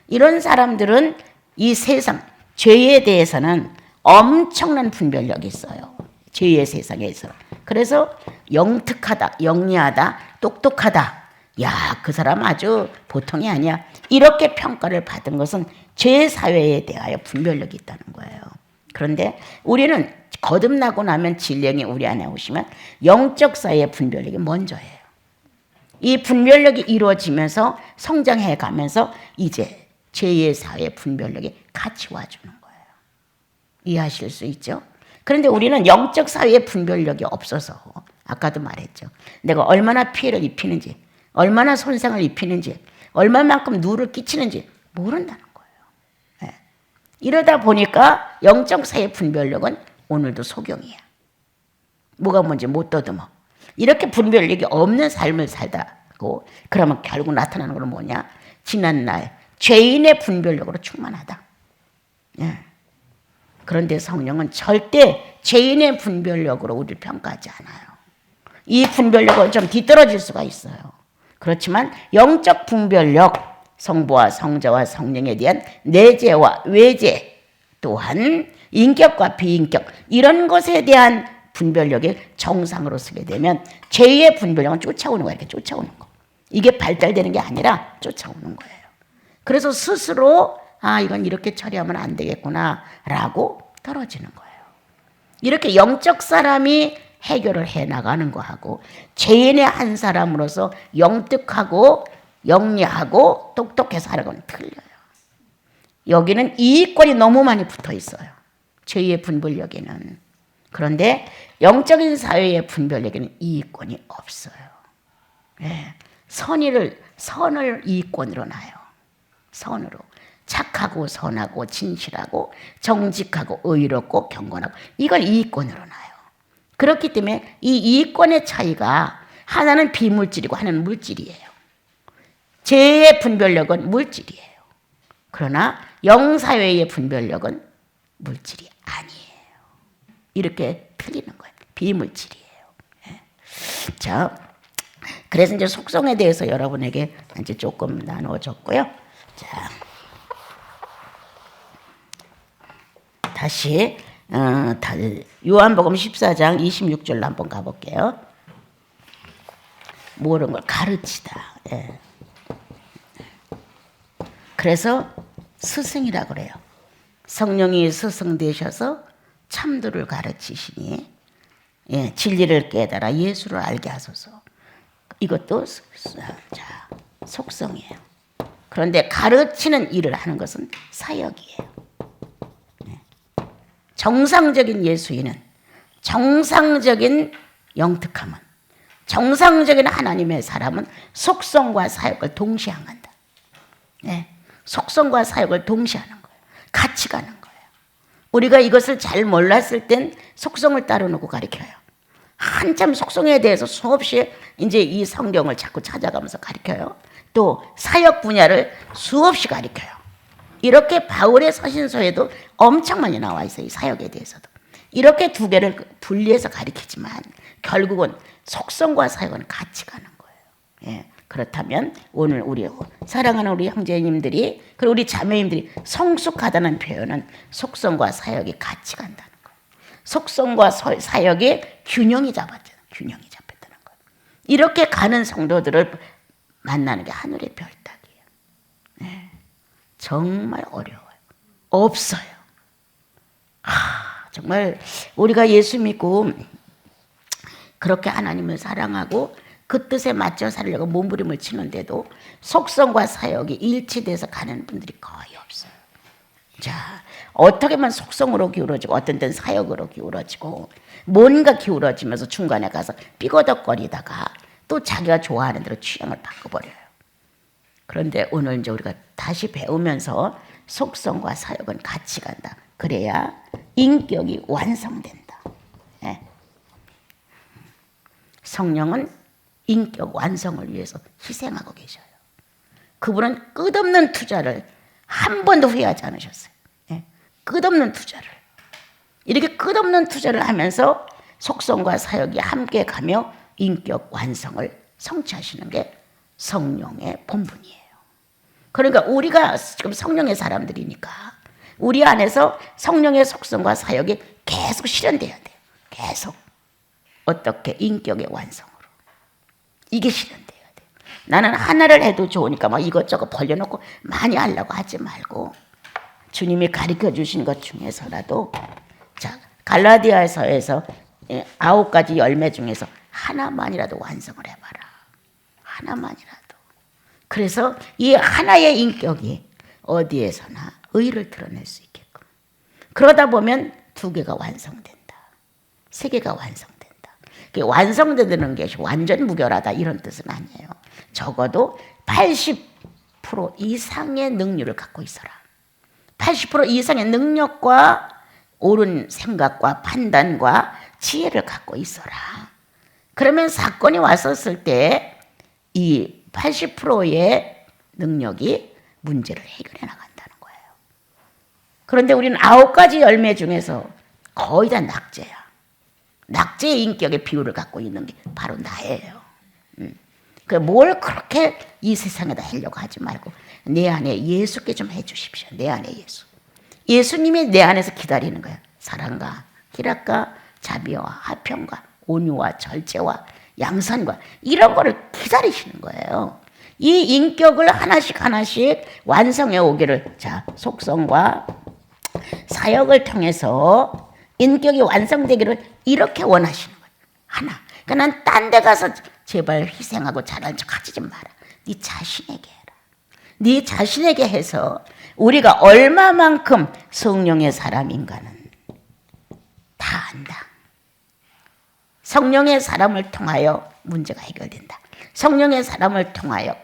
이런 사람들은 이 세상 죄에 대해서는 엄청난 분별력이 있어요. 죄의 세상에서. 그래서 영특하다, 영리하다, 똑똑하다. 야, 그 사람 아주 보통이 아니야. 이렇게 평가를 받은 것은 죄 사회에 대하여 분별력이 있다는 거예요. 그런데 우리는 거듭나고 나면 진령이 우리 안에 오시면 영적 사회의 분별력이 먼저예요. 이 분별력이 이루어지면서 성장해 가면서 이제 죄의 사회의 분별력이 같이 와주는 거예요. 이해하실 수 있죠? 그런데 우리는 영적 사회의 분별력이 없어서 아까도 말했죠. 내가 얼마나 피해를 입히는지, 얼마나 손상을 입히는지, 얼마만큼 누를 끼치는지 모른다는 거예요. 네. 이러다 보니까 영적 사회의 분별력은 오늘도 소경이야. 뭐가 뭔지 못 더듬어. 이렇게 분별력이 없는 삶을 살다고 그러면 결국 나타나는 건 뭐냐? 지난날 죄인의 분별력으로 충만하다. 예. 그런데 성령은 절대 죄인의 분별력으로 우리를 평가하지 않아요. 이 분별력은 좀 뒤떨어질 수가 있어요. 그렇지만 영적 분별력, 성부와 성자와 성령에 대한 내재와 외재, 또한 인격과 비인격, 이런 것에 대한 분별력이 정상으로 서게 되면 죄의 분별력은 쫓아오는 거예요. 이렇게 쫓아오는 거. 이게 발달되는 게 아니라 쫓아오는 거예요. 그래서 스스로 이건 이렇게 처리하면 안 되겠구나 라고 떨어지는 거예요. 이렇게 영적 사람이 해결을 해나가는 거하고 죄인의 한 사람으로서 영특하고 영리하고 똑똑해서 하는 건 틀려요. 여기는 이익권이 너무 많이 붙어 있어요. 죄의 분별력에는. 그런데 영적인 사회의 분별력에는 이익권이 없어요. 네. 선을 이익권으로 놔요. 선으로. 착하고 선하고 진실하고 정직하고 의롭고 경건하고 이걸 이익권으로 놔요. 그렇기 때문에 이 이익권의 차이가 하나는 비물질이고 하나는 물질이에요. 죄의 분별력은 물질이에요. 그러나 영사회의 분별력은 물질이 아니에요. 이렇게 틀리는 거예요. 비물질이에요. 네. 자, 그래서 이제 속성에 대해서 여러분에게 이제 조금 나누어줬고요. 자, 다시 요한복음 14장 26절로 한번 가볼게요. 모르는 걸 가르치다. 예. 그래서 스승이라고 그래요. 성령이 스승 되셔서 참도를 가르치시니 진리를 깨달아 예수를 알게 하소서. 이것도 속성이에요. 그런데 가르치는 일을 하는 것은 사역이에요. 정상적인 예수인은 정상적인 영특함은 정상적인 하나님의 사람은 속성과 사역을 동시에 한다. 속성과 사역을 동시에 하는 거예요. 같이 가는 거예요. 우리가 이것을 잘 몰랐을 땐 속성을 따로 놓고 가르쳐요. 한참 속성에 대해서 수없이 이제 이 성경을 자꾸 찾아가면서 가르쳐요. 또 사역 분야를 수없이 가르쳐요. 이렇게 바울의 서신서에도 엄청 많이 나와 있어요. 이 사역에 대해서도. 이렇게 두 개를 분리해서 가르치지만 결국은 속성과 사역은 같이 가는 거예요. 그렇다면 오늘 우리 사랑하는 우리 형제님들이 그리고 우리 자매님들이 성숙하다는 표현은 속성과 사역이 같이 간다는 거예요. 속성과 사역의 균형이 잡았잖아요. 균형이 잡혔다는 거예요. 이렇게 가는 성도들을 만나는 게 하늘의 별따기예요. 정말 어려워요. 없어요. 정말 우리가 예수 믿고 그렇게 하나님을 사랑하고 그 뜻에 맞춰 살려고 몸부림을 치는데도 속성과 사역이 일치돼서 가는 분들이 거의 없어요. 자, 어떻게만 속성으로 기울어지고 어떤 때는 사역으로 기울어지고 뭔가 기울어지면서 중간에 가서 삐거덕거리다가 또 자기가 좋아하는 대로 취향을 바꿔버려요. 그런데 오늘 이제 우리가 다시 배우면서 속성과 사역은 같이 간다. 그래야 인격이 완성된다. 예. 성령은 인격 완성을 위해서 희생하고 계셔요. 그분은 끝없는 투자를 한 번도 후회하지 않으셨어요. 예. 끝없는 투자를. 이렇게 끝없는 투자를 하면서 속성과 사역이 함께 가며 인격 완성을 성취하시는 게 성령의 본분이에요. 그러니까 우리가 지금 성령의 사람들이니까 우리 안에서 성령의 속성과 사역이 계속 실현돼야 돼요. 계속. 어떻게? 인격의 완성으로. 이게 실현돼야 돼요. 나는 하나를 해도 좋으니까 막 이것저것 벌려놓고 많이 하려고 하지 말고 주님이 가르쳐 주신 것 중에서라도 자, 갈라디아서에서 9가지 열매 중에서 하나만이라도 완성을 해봐라. 하나만이라도. 그래서 이 하나의 인격이 어디에서나 의를 드러낼 수 있게끔. 그러다 보면 2개가 완성된다. 3개가 완성된다. 완성되는 것이 완전 무결하다 이런 뜻은 아니에요. 적어도 80% 이상의 능률을 갖고 있어라. 80% 이상의 능력과 옳은 생각과 판단과 지혜를 갖고 있어라. 그러면 사건이 왔었을 때 이 80%의 능력이 문제를 해결해 나간다는 거예요. 그런데 우리는 9가지 열매 중에서 거의 다 낙제야. 낙제의 인격의 비율을 갖고 있는 게 바로 나예요. 뭘 그렇게 이 세상에다 하려고 하지 말고 내 안에 예수께 좀 해주십시오. 내 안에 예수. 예수님이 내 안에서 기다리는 거야. 사랑과 희락과 자비와 화평과 온유와 절제와 양선과 이런 거를 기다리시는 거예요. 이 인격을 하나씩 완성해 오기를 자 속성과 사역을 통해서 인격이 완성되기를 이렇게 원하시는 거예요. 하나. 그러니까 난 딴 데 가서 제발 희생하고 잘하는 척 하지 좀 마라. 네 자신에게 해라. 네 자신에게 해서 우리가 얼마만큼 성령의 사람인가는 다 안다. 성령의 사람을 통하여 문제가 해결된다. 성령의 사람을 통하여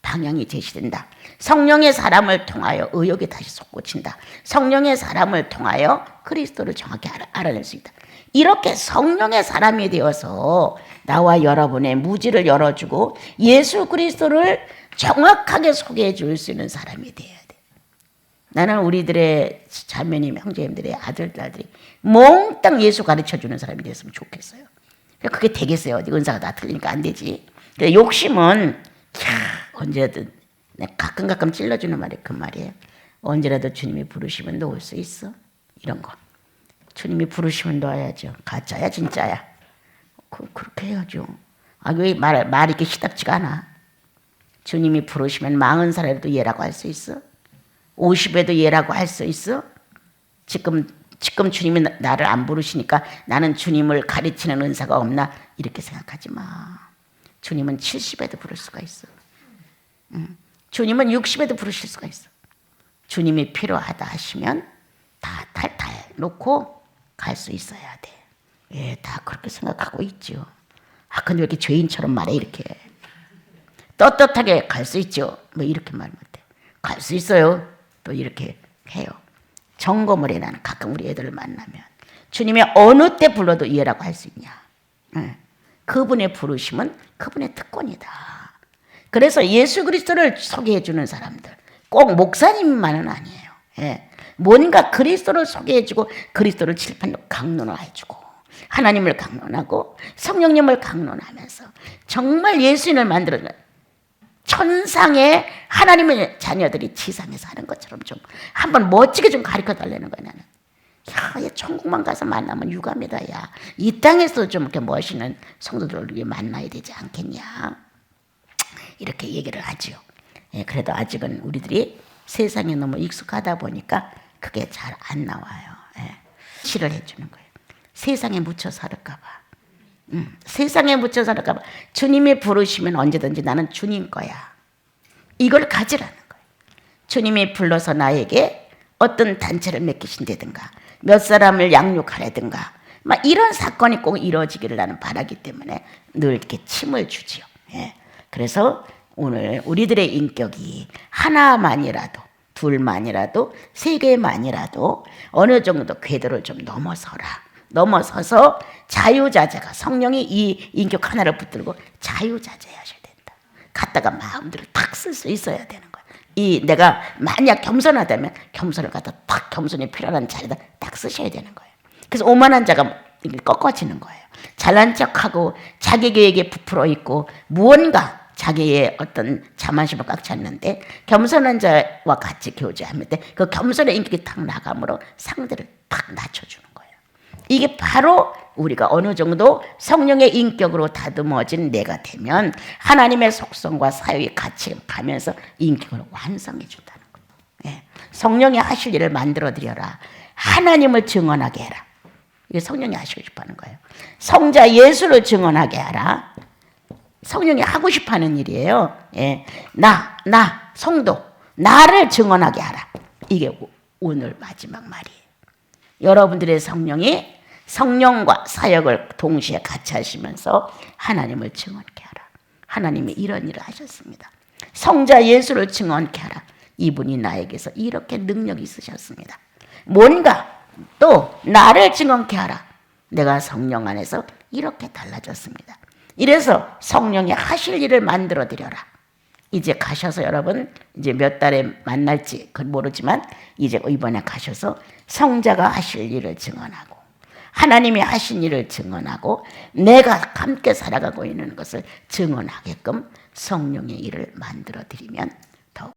방향이 제시된다. 성령의 사람을 통하여 의욕이 다시 솟구친다. 성령의 사람을 통하여 그리스도를 정확히 알아낼 수 있다. 이렇게 성령의 사람이 되어서 나와 여러분의 무지를 열어주고 예수 그리스도를 정확하게 소개해 줄 수 있는 사람이 되어야 돼. 나는 우리들의 자매님, 형제님들의 아들, 딸들이 몽땅 예수 가르쳐주는 사람이 됐으면 좋겠어요. 그게 되겠어요. 은사가 다 틀리니까 안 되지. 욕심은 언제든 가끔 찔러주는 말이 그 말이에요. 언제라도 주님이 부르시면 너 올 수 있어? 이런 거. 주님이 부르시면 넣어야죠. 가짜야 진짜야? 그렇게 해야죠. 왜 말 이렇게 시답지가 않아? 주님이 부르시면 40살에도 예라고 할 수 있어? 50에도 예라고 할 수 있어? 지금 주님이 나를 안 부르시니까 나는 주님을 가르치는 은사가 없나? 이렇게 생각하지 마. 주님은 70에도 부를 수가 있어. 주님은 60에도 부르실 수가 있어. 주님이 필요하다 하시면 다 탈탈 놓고 갈 수 있어야 돼. 예, 다 그렇게 생각하고 있죠. 근데 왜 이렇게 죄인처럼 말해 이렇게. 떳떳하게 갈 수 있죠. 뭐 이렇게 말 못해. 갈 수 있어요. 또 이렇게 해요. 점검을 해. 나는 가끔 우리 애들을 만나면 주님이 어느 때 불러도 이해라고 할 수 있냐. 그분의 부르심은 그분의 특권이다. 그래서 예수 그리스도를 소개해 주는 사람들 꼭 목사님만은 아니에요. 예. 뭔가 그리스도를 소개해 주고 그리스도를 칠판으로 강론을 해주고 하나님을 강론하고 성령님을 강론하면서 정말 예수인을 만들어주는 천상의 하나님의 자녀들이 지상에 사는 것처럼 좀 한번 멋지게 좀 가르쳐 달라는 거야. 나는 야, 천국만 가서 만나면 유감이다. 야, 이 땅에서 좀 이렇게 멋있는 성도들을 위해 만나야 되지 않겠냐. 이렇게 얘기를 하지요. 예, 그래도 아직은 우리들이 세상에 너무 익숙하다 보니까 그게 잘 안 나와요. 예, 실을 해주는 거예요. 세상에 묻혀 살을까 봐. 세상에 묻혀 살을까 봐. 주님이 부르시면 언제든지 나는 주님 거야. 이걸 가지라는 거예요. 주님이 불러서 나에게 어떤 단체를 맺기신다든가 몇 사람을 양육하라든가 막 이런 사건이 꼭 이루어지기를 나는 바라기 때문에 늘 이렇게 침을 주지요. 예. 그래서 오늘 우리들의 인격이 하나만이라도, 둘만이라도, 세 개만이라도 어느 정도 궤도를 좀 넘어서서 자유자재가, 성령이 이 인격 하나를 붙들고 자유자재하셔야 된다. 갖다가 마음대로 탁 쓸 수 있어야 되는 거야. 내가 만약 겸손하다면 겸손을 갖다 탁, 겸손이 필요한 자리에다 딱 쓰셔야 되는 거예요. 그래서 오만한 자가 꺾어지는 거예요. 잘난 척하고 자기 계획에 부풀어 있고 무언가 자기의 어떤 자만심을 꽉 찼는데 겸손한 자와 같이 교제하면 그 겸손의 인격이 탁 나감으로 상대를 탁 낮춰주는 거예요. 이게 바로 우리가 어느 정도 성령의 인격으로 다듬어진 내가 되면 하나님의 속성과 사역이 같이 가면서 인격을 완성해 준다는 거예요. 예. 성령이 하실 일을 만들어 드려라. 하나님을 증언하게 해라. 이게 성령이 하시고 싶어 하는 거예요. 성자 예수를 증언하게 하라. 성령이 하고 싶어 하는 일이에요. 예. 성도, 나를 증언하게 하라. 이게 오늘 마지막 말이에요. 여러분들의 성령과 사역을 동시에 같이 하시면서 하나님을 증언케 하라. 하나님이 이런 일을 하셨습니다. 성자 예수를 증언케 하라. 이분이 나에게서 이렇게 능력이 있으셨습니다. 뭔가 또 나를 증언케 하라. 내가 성령 안에서 이렇게 달라졌습니다. 이래서 성령이 하실 일을 만들어 드려라. 이제 가셔서 여러분 이제 몇 달에 만날지 모르지만 이제 이번에 가셔서 성자가 하실 일을 증언하고 하나님이 하신 일을 증언하고 내가 함께 살아가고 있는 것을 증언하게끔 성령의 일을 만들어 드리면